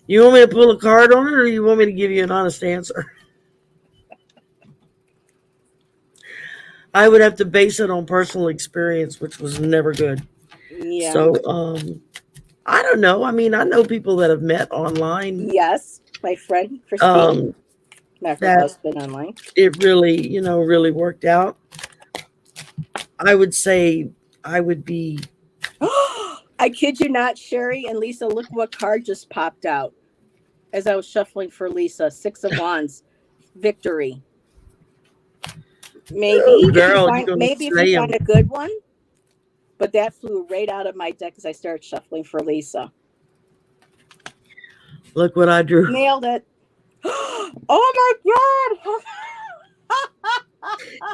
You want me to pull a card on it, or you want me to give you an honest answer? I would have to base it on personal experience, which was never good. Yeah. So, I don't know. I mean, I know people that have met online. Yes, my friend Christine, met her That husband online. it really, really worked out. I would say I would be. I kid you not, Sherry and Lisa, look what card just popped out as I was shuffling for Lisa. Six of Wands, victory. Oh, Maybe girl, you're gonna if you slay find them. a good one, but that flew right out of my deck as I started shuffling for Lisa. Look what I drew. Nailed it. Oh my god.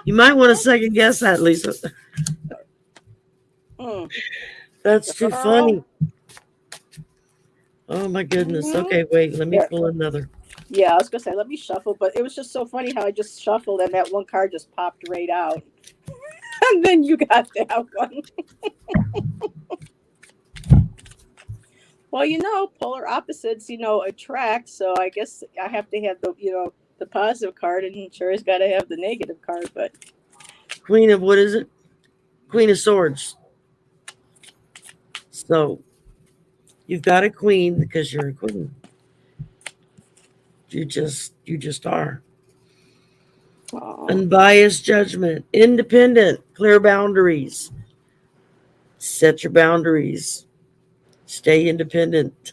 You might want to second guess that, Lisa. That's too Girl. funny. Oh my goodness. Okay, wait. Let me pull another. Yeah, I was gonna say let me shuffle, but it was just so funny how I just shuffled and that one card just popped right out. And then you got that one. Well, polar opposites, attract. So I guess I have to have the positive card, and Sherry's got to have the negative card. But Queen of, what is it? Queen of Swords. So you've got a queen because you're a queen. You just are. Unbiased judgment, independent, clear boundaries. Set your boundaries. Stay independent.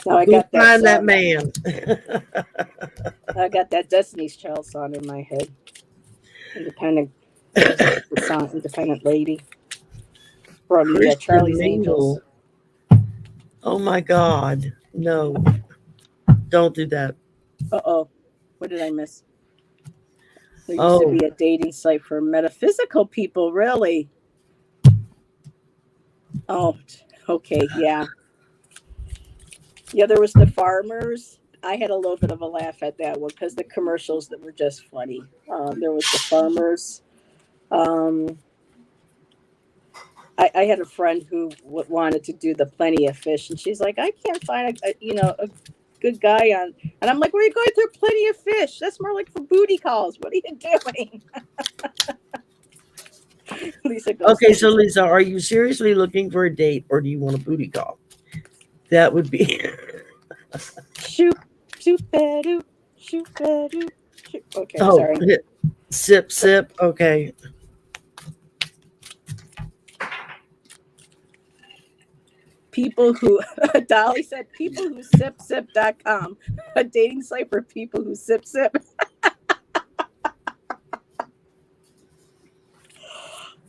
now I Go got find that that. man. I got that Destiny's Child song in my head. Independent, the song "Independent Lady" from Charlie's Angels. Oh my God. No. Don't do that. Oh, what did I miss? There used to be a dating site for metaphysical people, really. Oh, okay, yeah. Yeah, there was the farmers. I had a little bit of a laugh at that one because the commercials that were just funny. There was the farmers. I had a friend who wanted to do the Plenty of Fish, and she's like, I can't find a good guy on. And I'm like, where are you going through Plenty of Fish? That's more like for booty calls. What are you doing? Lisa goes, Okay, so Lisa, are you seriously looking for a date, or do you want a booty call? That would be. shoot, ba-doo, shoot, ba-doo, shoot. Okay, sorry. Sip. Okay. People who, Dolly said, people who sip.com, a dating site for people who sip.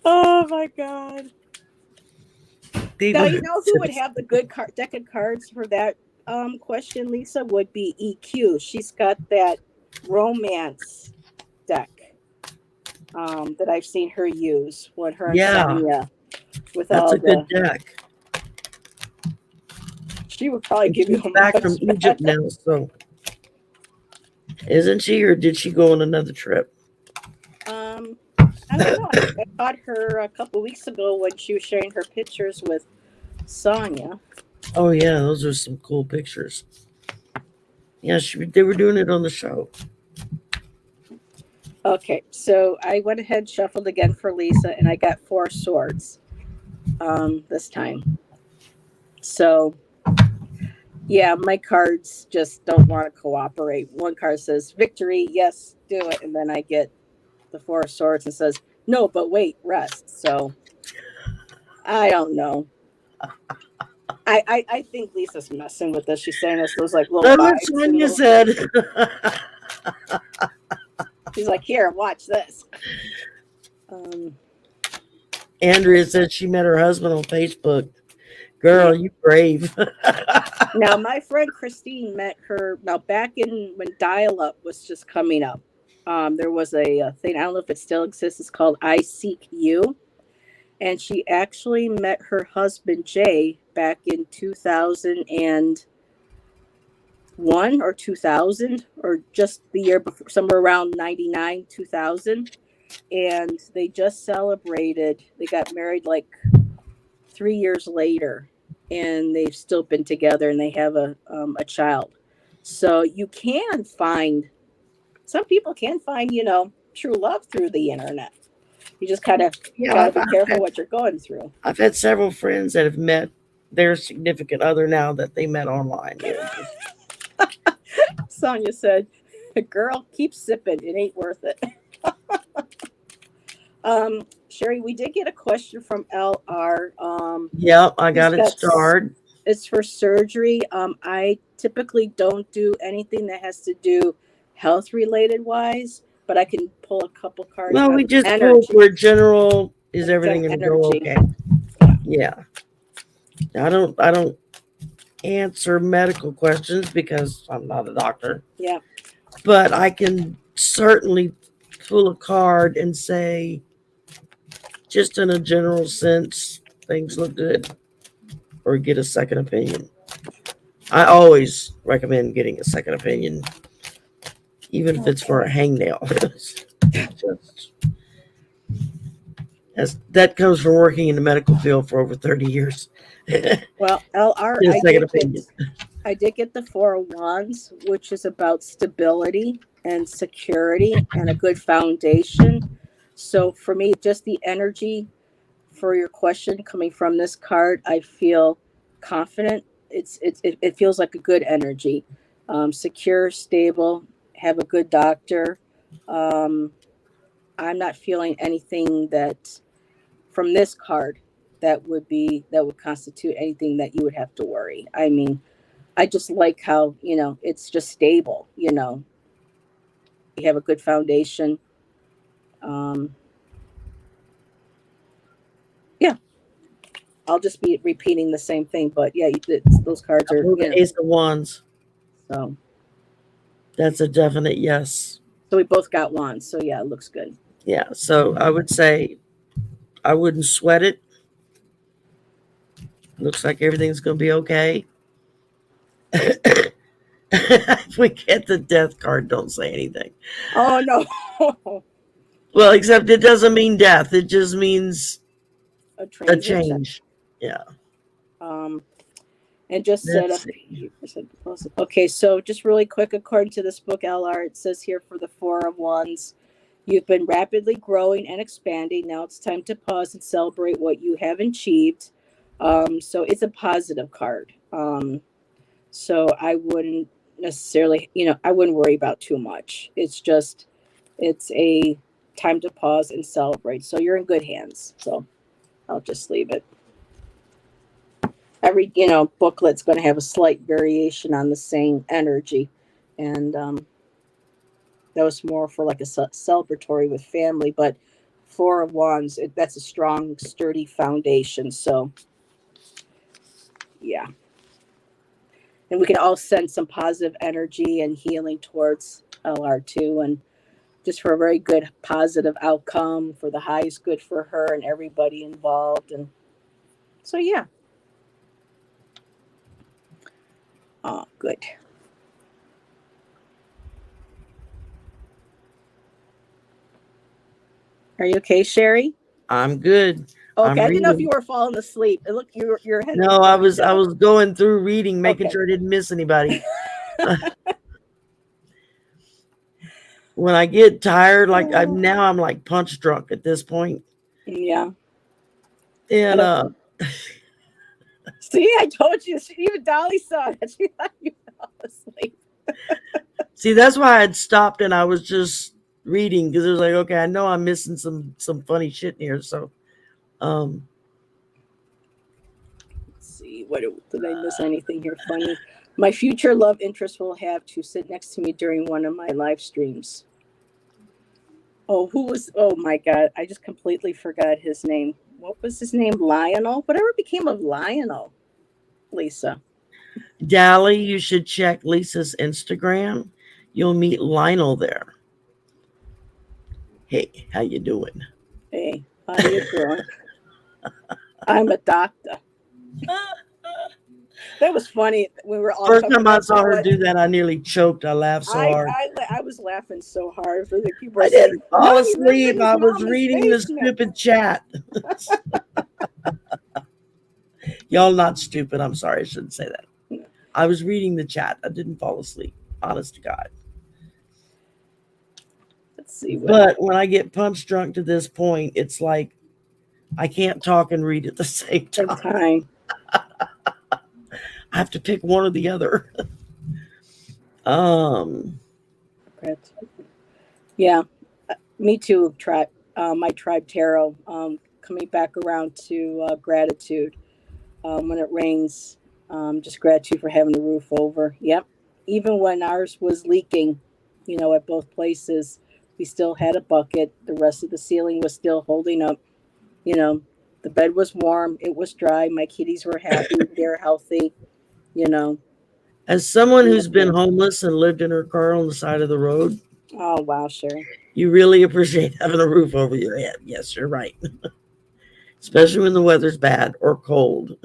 Oh my God. Now, you know who would have the good deck of cards for that question, Lisa, would be EQ. She's got that romance deck. that I've seen her use when her and Yeah, Sonia with that's all a good the. deck. She would probably And give you she's a back from much Egypt better. now, so isn't she, or did she go on another trip? I don't know. I caught her a couple weeks ago when she was sharing her pictures with Sonia. Oh yeah, those are some cool pictures. Yeah, they were doing it on the show. Okay, so I went ahead, shuffled again for Lisa, and I got 4 swords this time. So yeah, my cards just don't want to cooperate. One card says victory, yes, do it, and then I get the 4 swords and says no, but wait, rest. So I don't know. I think Lisa's messing with us. She's saying us those like little That's what vibes and Sonia little. said. She's like, here, watch this. Um, Andrea said she met her husband on Facebook. yeah. Girl, you brave. Now my friend Christine met her now back in when dial-up was just coming up. There was a thing, I don't know if it still exists. It's called I Seek You, and she actually met her husband Jay back in 2001 or 2000 or just the year before, somewhere around 99 2000, and they just celebrated. They got married like 3 years later, and they've still been together, and they have a child. So you can find some people can find true love through the internet. You just kind of Yeah, got to be careful what you're going through. I've had several friends that have met their significant other now that they met online. Sonia said, "Girl, keep sipping. It ain't worth it." Sherry, we did get a question from LR. Yep, I He's got it got starred. it's for surgery. I typically don't do anything that has to do health related wise, but I can pull a couple cards Well, on we just pulled energy. for general. Is everything going to go Energy. okay? Yeah. Yeah. I don't answer medical questions because I'm not a doctor. Yeah. But I can certainly pull a card and say, just in a general sense, things look good, or get a second opinion. I always recommend getting a second opinion, even if it's for a hangnail. Just, that comes from working in the medical field for over 30 years. Well, LR, Get a second opinion. I did get the 4 of Wands, which is about stability and security and a good foundation. So for me, just the energy for your question coming from this card, I feel confident. It feels like a good energy, secure, stable, have a good doctor. Um, I'm not feeling anything that from this card that would constitute anything that you would have to worry. I mean, I just like how, it's just stable, you have a good foundation. Um, yeah, I'll just be repeating the same thing, but yeah, those cards I are, pulled the Ace of Wands. so. That's a definite yes. So we both got wands. So yeah, it looks good. Yeah. So I would say I wouldn't sweat it. Looks like everything's going to be okay. If we get the death card, don't say anything. Oh no. Well, except it doesn't mean death. It just means A a transition. change. Yeah. And just set Let's up see. 8% deposit. Okay, so just really quick, according to this book, LR, it says here for the 4 of Wands, you've been rapidly growing and expanding. Now it's time to pause and celebrate what you have achieved. So it's a positive card. So I wouldn't necessarily, I wouldn't worry about too much. It's a time to pause and celebrate. So you're in good hands. So I'll just leave it. Every booklet's going to have a slight variation on the same energy, and that was more for like a celebratory with family. But 4 of Wands, that's a strong, sturdy foundation. So yeah, and we can all send some positive energy and healing towards LR2, and just for a very good positive outcome, for the highest good for her and everybody involved. And so, yeah. Oh, good. Are you okay, Sherry? I'm good. Okay, I didn't know if reading. you were falling asleep. Look, your head. No, I was going through reading, making sure I didn't miss anybody. When I get tired, like I'm like punch drunk at this point. Yeah. And see, I told you. Even Dolly saw it. She thought you fell asleep. see, that's why I'd stopped and I was just reading, because it was like, okay, I know I'm missing some funny shit in here. So let's see, what did I miss anything here funny? My future love interest will have to sit next to me during one of my live streams. Oh, oh my God, I just completely forgot his name. What was his name? Lionel? Whatever became of Lionel, Lisa? Dally, you should check Lisa's Instagram. You'll meet Lionel there. Hey, how you doing? Hey, how you doing? I'm a doctor. That was funny. We were all first time I saw her do that, I nearly choked. I laughed so hard. I was laughing so hard for the people. I didn't fall asleep. I was reading the stupid chat. Y'all not stupid. I'm sorry. I shouldn't say that. No. I was reading the chat. I didn't fall asleep. Honest to God. Let's see. But when I get punch drunk to this point, it's like I can't talk and read at the same time. I have to pick one or the other. Yeah, me too. My tribe tarot. Coming back around to gratitude. When it rains, just gratitude for having the roof over. Yep. Even when ours was leaking, at both places, we still had a bucket. The rest of the ceiling was still holding up. The bed was warm. It was dry. My kitties were happy. They're healthy. As someone who's been homeless and lived in her car on the side of the road. Oh, wow, Sherry. You really appreciate having a roof over your head. Yes, you're right. Especially when the weather's bad or cold.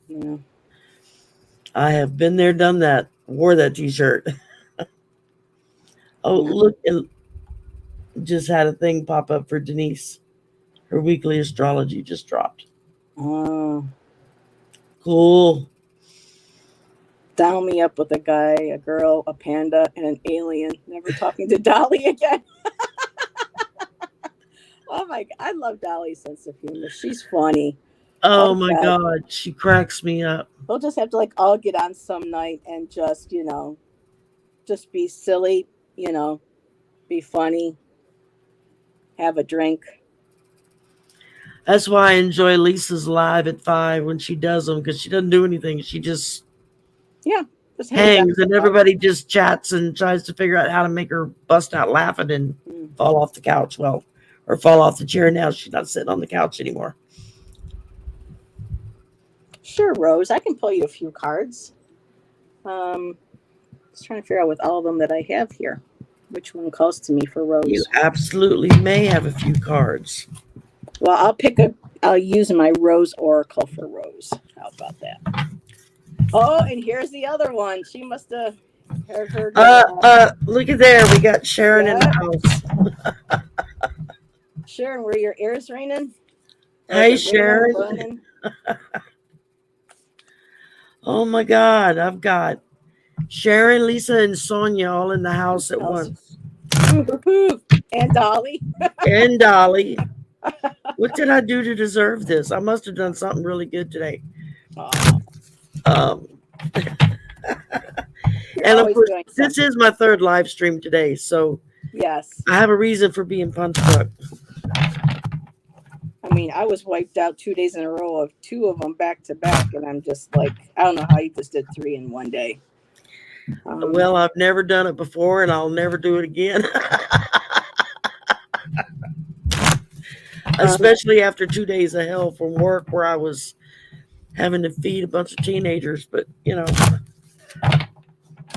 Yeah. I have been there, done that, wore that t-shirt. Oh, look, it just had a thing pop up for Denise. Her weekly astrology just dropped. Oh. Cool. Dial me up with a guy, a girl, a panda, and an alien. Never talking to Dolly again. Oh my God. I love Dolly's sense of humor. She's funny. Oh my God. She cracks me up. We'll just have to all get on some night and just, just be silly, be funny, have a drink. That's why I enjoy Lisa's live at 5 when she does them, because she doesn't do anything. She just hangs and everybody just chats and tries to figure out how to make her bust out laughing and fall off the couch. Well, or fall off the chair. Now she's not sitting on the couch anymore. Sure, Rose. I can pull you a few cards. Just trying to figure out with all of them that I have here, which one calls to me for Rose. You absolutely may have a few cards. Well, I'll use my Rose Oracle for Rose. How about that? Oh, and here's the other one. She must have heard her. Look at there. We got Sharon in the house. Sharon, were your ears ringing? Hey, Sharon. Oh my God. I've got Sharon, Lisa, and Sonia all in the house at once. And Dolly. And Dolly. What did I do to deserve this? I must have done something really good today. And of course, this is my third live stream today, so yes, I have a reason for being punch drunk. I mean, I was wiped out 2 days in a row of 2 of them back to back, and I'm just like, I don't know how you just did 3 in one day. Well, I've never done it before, and I'll never do it again. Especially after 2 days of hell from work where I was having to feed a bunch of teenagers. But,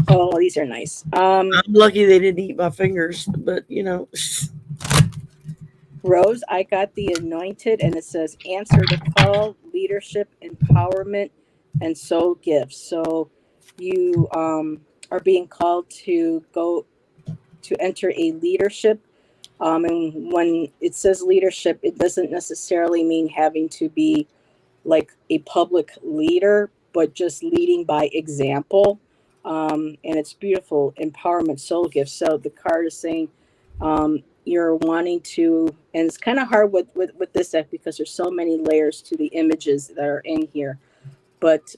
Oh, these are nice. I'm lucky they didn't eat my fingers, but Rose, I got the anointed, and it says answer the call, leadership, empowerment, and soul gifts. So you are being called to go to enter a leadership. And when it says leadership, it doesn't necessarily mean having to be like a public leader, but just leading by example. And it's beautiful, empowerment, soul gift. So the card is saying you're wanting to, and it's kind of hard with this deck because there's so many layers to the images that are in here. But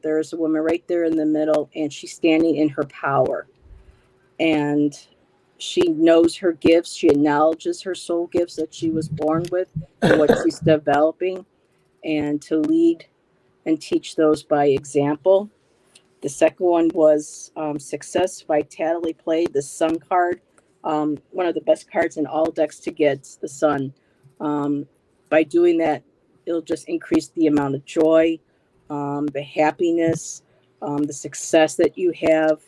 there's a woman right there in the middle, and she's standing in her power. And she knows her gifts. She acknowledges her soul gifts that she was born with and what she's developing, and to lead and teach those by example. The second one was success, vitality, play, the sun card. One of the best cards in all decks to get, the sun. By doing that, it'll just increase the amount of joy, the happiness, the success that you have.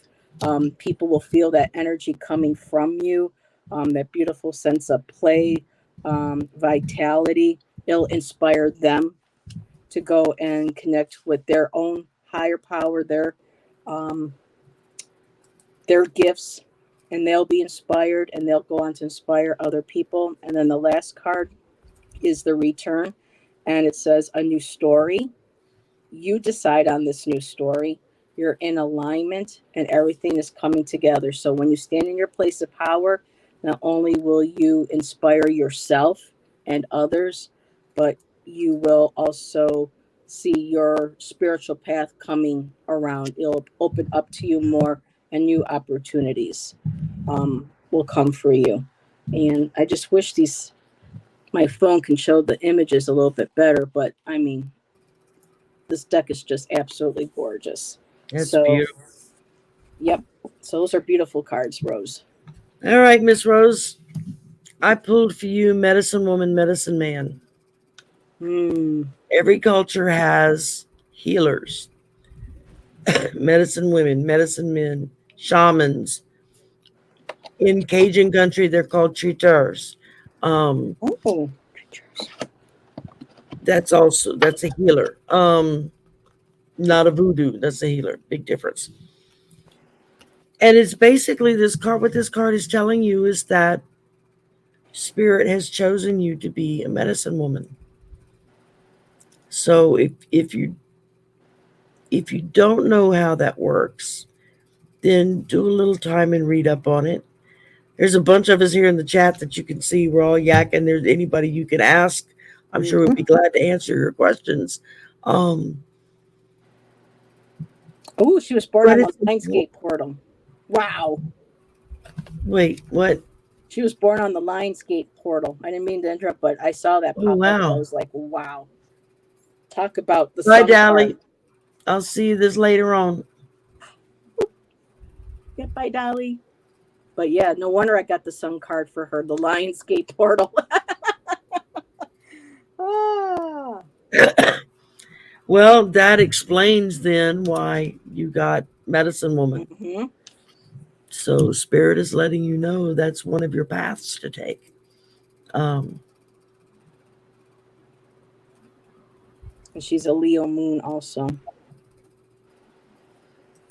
People will feel that energy coming from you, that beautiful sense of play, vitality. It'll inspire them to go and connect with their own higher power, um, their gifts, and they'll be inspired, and they'll go on to inspire other people. And then the last card is the return, and it says a new story. You decide on this new story. You're in alignment, and everything is coming together. So when you stand in your place of power, not only will you inspire yourself and others, but you will also see your spiritual path coming around. It'll open up to you more, and new opportunities will come for you. And I just wish my phone can show the images a little bit better, but I mean, this deck is just absolutely gorgeous. that's So, beautiful. yep. So those are beautiful cards, Rose. All right, Miss Rose, I pulled for you medicine woman, medicine man. Every culture has healers, medicine women, medicine men, shamans. In Cajun country, they're called traiteurs. Oh, That's a healer. Not a voodoo. That's a healer. Big difference. And it's basically this card. What this card is telling you is that Spirit has chosen you to be a medicine woman. So if you don't know how that works, then do a little time and read up on it. There's a bunch of us here in the chat that you can see. We're all yakking. There's anybody you can ask. I'm sure we'd be glad to answer your questions. Oh, she was born on the Lionsgate portal. Wow. Wait, what? She was born on the Lionsgate portal. I didn't mean to interrupt, but I saw that pop up. I was like, wow. Talk about the Bye, Dolly. I'll see you this later on. Yeah, bye, Dolly. But yeah, no wonder I got the sun card for her, the Lionsgate portal. Ah. Well, that explains then why you got medicine woman. Mm-hmm. So Spirit is letting you know that's one of your paths to take. And she's a Leo moon also.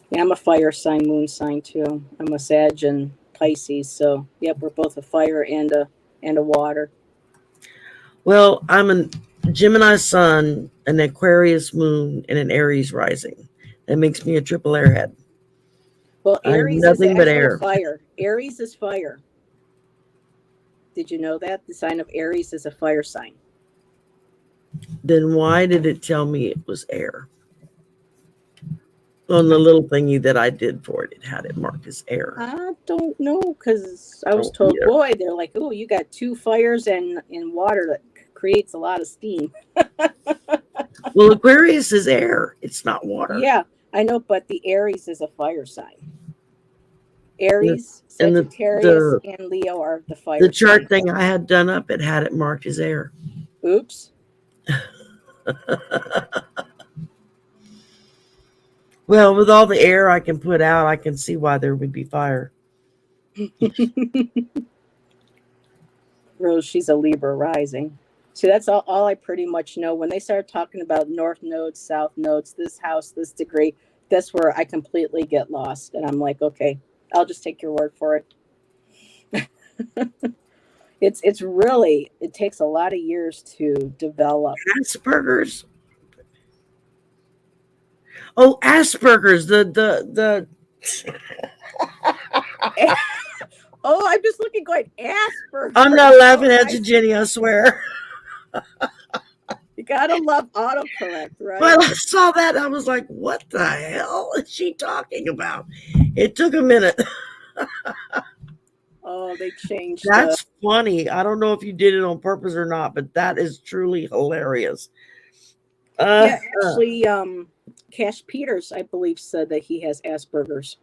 Yeah, I'm a fire sign, moon sign too. I'm a Sag and Pisces, so yep, we're both a fire and a water. Well, I'm a Gemini sun, an Aquarius moon, and an Aries rising. That makes me a triple airhead. Well, Aries is but air. Fire. Aries is fire. Did you know that? The sign of Aries is a fire sign. Then why did it tell me it was air? On the little thingy that I did for it, it had it marked as air. I don't know, because I was told, boy, they're like, oh, you got two fires and water that creates a lot of steam. Well, Aquarius is air. It's not water. Yeah, I know, but the Aries is a fire sign. Aries, Sagittarius, and Leo are the fire signs. The chart thing I had done up, it had it marked as air. Oops. Well, with all the air I can put out, I can see why there would be fire. Rose, she's a Libra rising. See, that's all I pretty much know. When they start talking about north nodes, south nodes, this house, this degree, that's where I completely get lost. And I'm like, okay, I'll just take your word for it. It's really, it takes a lot of years to develop. Asperger's. Oh, Asperger's. The. Oh, I'm just looking going, Asperger's. I'm not laughing at you, Jenny. I swear. You gotta love autocorrect, right? When I saw that, I was like, "What the hell is she talking about?" It took a minute. Oh, they changed. That's funny. I don't know if you did it on purpose or not, but that is truly hilarious. Yeah, actually, Cash Peters, I believe, said that he has Asperger's.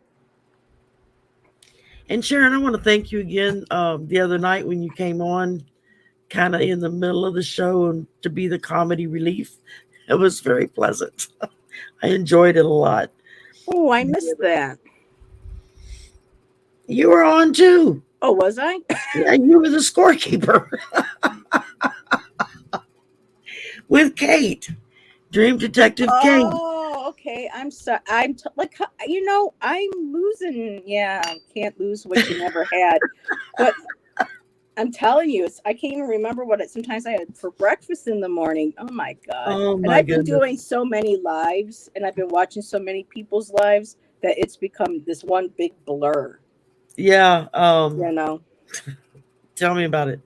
And Sharon, I want to thank you again. The other night when you came on, kind of in the middle of the show, and to be the comedy relief, it was very pleasant. I enjoyed it a lot. Oh, I missed that. You were on too. Oh, was I? Yeah, you were the scorekeeper with Kate, Dream Detective Kate. Oh, okay. I'm sorry. I'm losing. Yeah, can't lose what you never had. But I'm telling you, I can't even remember what sometimes I had for breakfast in the morning. Oh my God. Oh and my I've goodness. been doing so many lives, and I've been watching so many people's lives that it's become this one big blur. Yeah. Tell me about it.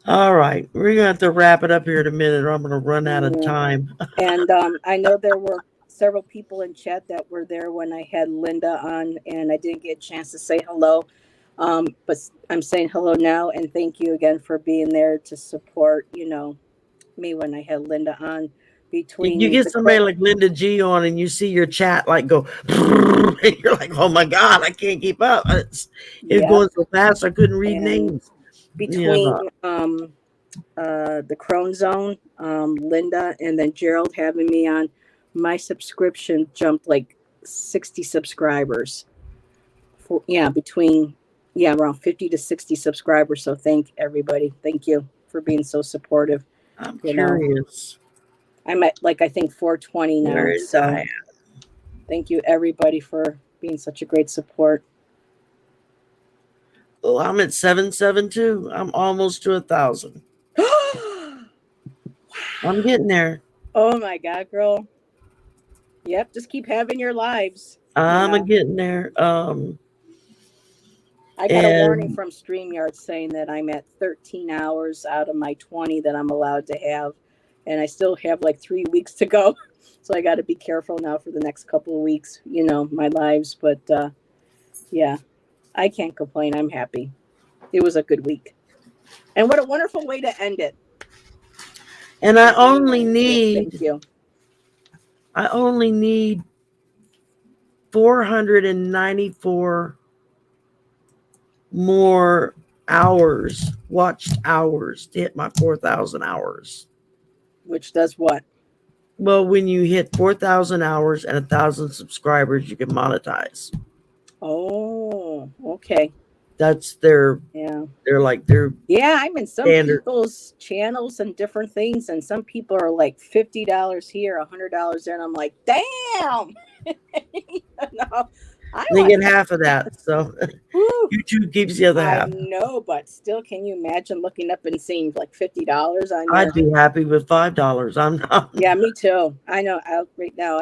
All right, we're gonna have to wrap it up here in a minute, or I'm gonna run out of time. And I know there were several people in chat that were there when I had Linda on, and I didn't get a chance to say hello. But I'm saying hello now, and thank you again for being there to support, me when I had Linda on. Between You get somebody like Linda G on, and you see your chat like go, and you're like, "Oh my God, I can't keep up! It's going so fast, I couldn't read names." Between the Crone Zone, Linda, and then Gerald having me on, my subscription jumped like 60 subscribers. Around 50 to 60 subscribers. So thank everybody. Thank you for being so supportive. I'm curious. I'm at I think 420 now. Where is so I? Thank you everybody for being such a great support. Oh, I'm at 772. I'm almost to 1,000. I'm getting there. Oh my God, girl. Yep, just keep having your lives. I'm getting there. I got a warning from StreamYard saying that I'm at 13 hours out of my 20 that I'm allowed to have. And I still have 3 weeks to go. So I got to be careful now for the next couple of weeks, my lives. But yeah, I can't complain. I'm happy. It was a good week. And what a wonderful way to end it. And I only need, thank you. I only need 494 more hours, watched hours, to hit my 4,000 hours. Which does what? Well, when you hit 4,000 hours and 1,000 subscribers, you can monetize. Oh, okay. That's their, I'm in some people's channels and different things, and some people are like $50 here, $100 there, and I'm like, damn. They get half of that, so YouTube keeps the other half. I know, but still, can you imagine looking up and seeing $50 on I'd be happy with $5. I'm not. Yeah, me too. I know. Right now,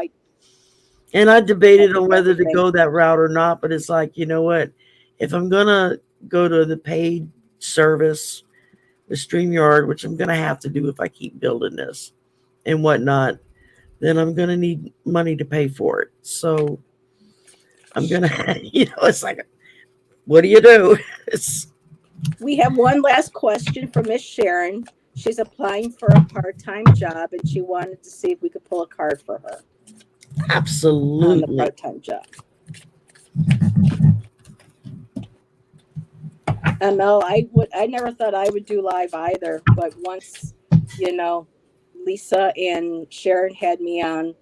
and I debated on whether to go that route or not, but it's like, you know what? If I'm gonna go to the paid service, the StreamYard, which I'm gonna have to do if I keep building this and whatnot, then I'm gonna need money to pay for it. So I'm gonna, it's like, what do you do? We have one last question from Miss Sharon. She's applying for a part-time job, and she wanted to see if we could pull a card for her. Absolutely. On the part-time job. ML, I never thought I would do live either, but once, Lisa and Sharon had me on,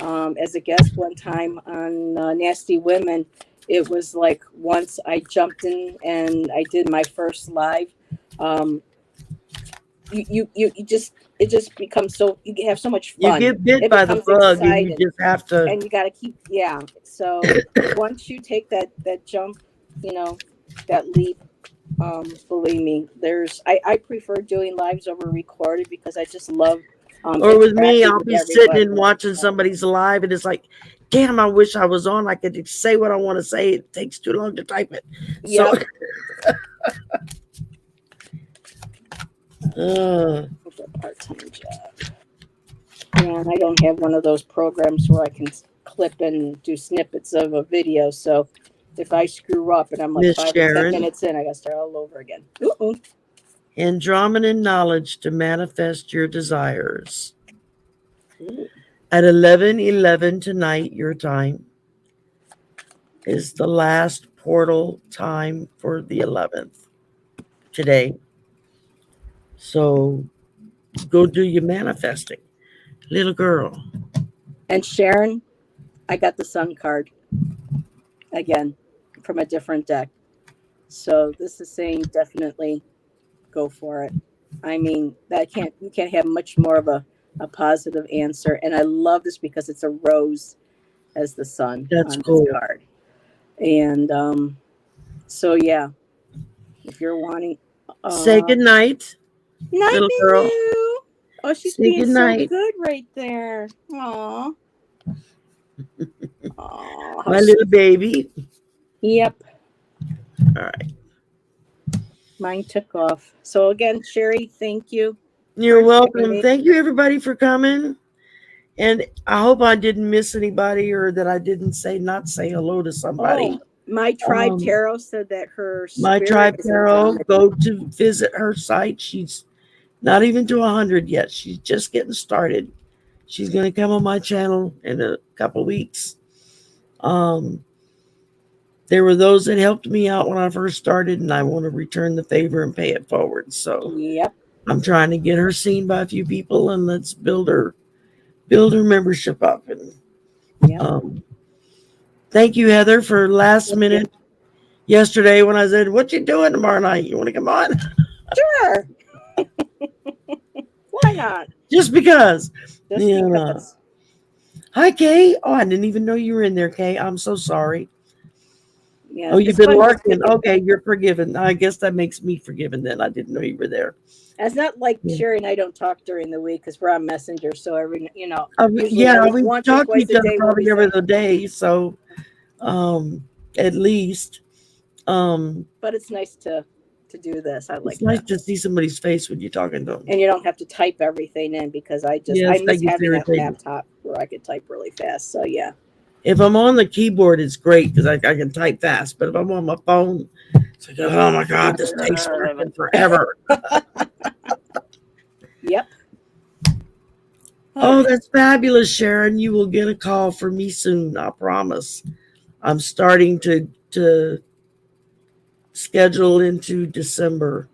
as a guest one time on Nasty Women. It was like once I jumped in and I did my first live. You just, it just becomes so, you have so much You fun. get bit It by the becomes bug, and you exciting. just have to. And you got to keep, yeah. So once you take that jump, you know, that leap, believe me, I prefer doing lives over recorded because I just love Or with me, interacting I'll with be sitting everybody. and watching somebody's live, and it's like, damn, I wish I was on. I could say what I want to say. It takes too long to type it. So, Yep. It's a part-time job. And I don't have one of those programs where I can clip and do snippets of a video. So if I screw up and I'm like Miss 5 or 10 Sharon, minutes in, I got to start all over again. Ooh. Andromedan knowledge to manifest your desires. Ooh. At 11:11 tonight, your time is the last portal time for the 11th today. So go do your manifesting, little girl. And Sharon, I got the Sun card again from a different deck. So this is saying definitely go for it. I mean, you can't have much more of a positive answer. And I love this because it's a rose as the sun That's on cool. this card. And so yeah, if you're wanting Say good night, night, little girl. Milu. Oh, she's Say being good so night. good right there. Aw. Aw, My little baby. Yep. All right. Mine took off. So again, Sherry, thank you. You're for welcome. joining. Thank you, everybody, for coming. And I hope I didn't miss anybody, or that I didn't not say hello to somebody. Oh, my tribe Tarot said that her My spirit tribe is Tarot, Andromeda. go to visit her site. She's not even to 100 yet. She's just getting started. She's going to come on my channel in a couple weeks. There were those that helped me out when I first started, and I want to return the favor and pay it forward. So Yep. I'm trying to get her seen by a few people, and let's build her membership up. And Yep. thank you, Heather, for last minute yesterday when I said, "What you doing tomorrow night? You want to come on?" Sure. Why not? Just because. Just because. Hi, Kay. Oh, I didn't even know you were in there, Kay. I'm so sorry. Yeah. Oh, you've it's been fun just lurking. to- Okay, you're forgiven. I guess that makes me forgiven then. I didn't know you were there. It's not like Yeah. Sherry and I don't talk during the week because we're on Messenger. So usually Yeah, every we once or talk to twice each a other day we'll probably be every saying. other day. So, at least, But it's nice to do this. I like it's nice that. to see somebody's face when you're talking to them. And you don't have to type everything in because I Yes, miss that gets having that irritating. laptop where I could type really fast. So yeah. If I'm on the keyboard, it's great because I can type fast. But if I'm on my phone, it's like, oh my God, this takes freaking forever. Yep. Oh, that's fabulous, Sharon. You will get a call from me soon. I promise. I'm starting to schedule into December.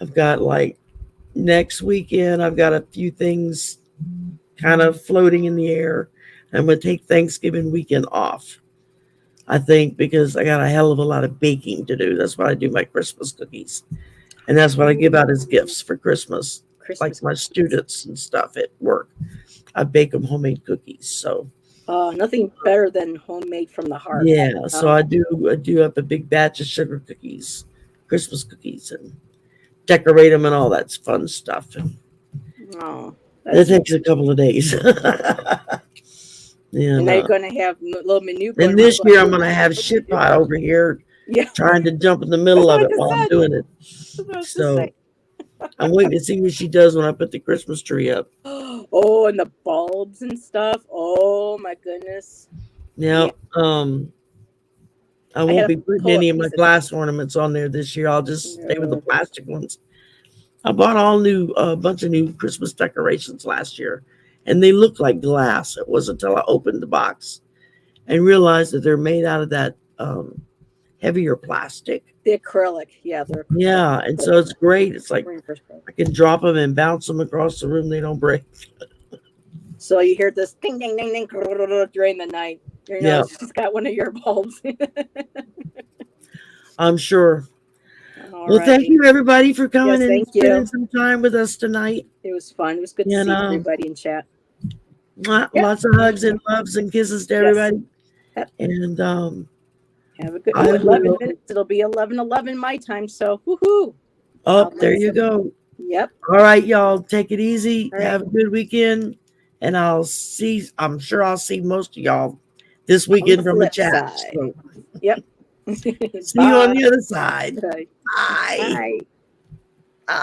I've got like next weekend, I've got a few things kind of floating in the air. I'm going to take Thanksgiving weekend off, I think, because I got a hell of a lot of baking to do. That's why I do my Christmas cookies. And that's what I give out as gifts for Christmas. Like my students and stuff at work. I bake them homemade cookies. So nothing better than homemade from the heart. yeah, so I do up a big batch of sugar cookies, Christmas cookies, and decorate them and all that fun stuff. And it takes a couple of days. And now you're going to have little menu. And this year I'm going to have shit pot over here, trying to jump in the middle of it while I'm doing it. So I'm waiting to see what she does when I put the Christmas tree up. Oh, and the bulbs and stuff. Oh my goodness. Yeah. I won't be putting any of my glass ornaments on there this year. I'll just stay with the plastic ones. I bought a bunch of new Christmas decorations last year, and they look like glass. It wasn't until I opened the box and realized that they're made out of that heavier plastic. The acrylic, yeah, they're acrylic. Yeah, and so it's great. It's like I can drop them and bounce them across the room; they don't break. So you hear this ding, ding, ding, ding during the night. You know, she's got one of your bulbs. I'm sure. Well, thank you everybody for coming and spending some time with us tonight. It was fun. It was good to see everybody in chat. Lots of hugs and loves and kisses to everybody. Yep. And have a good 11 minutes. It'll be 11:11 my time. So woohoo! Oh, there you go. Yep. All right, y'all. Take it easy. Right. Have a good weekend. And I'm sure I'll see most of y'all this weekend from the chat. So. Yep. See you on the other side. Bye. Bye. Bye.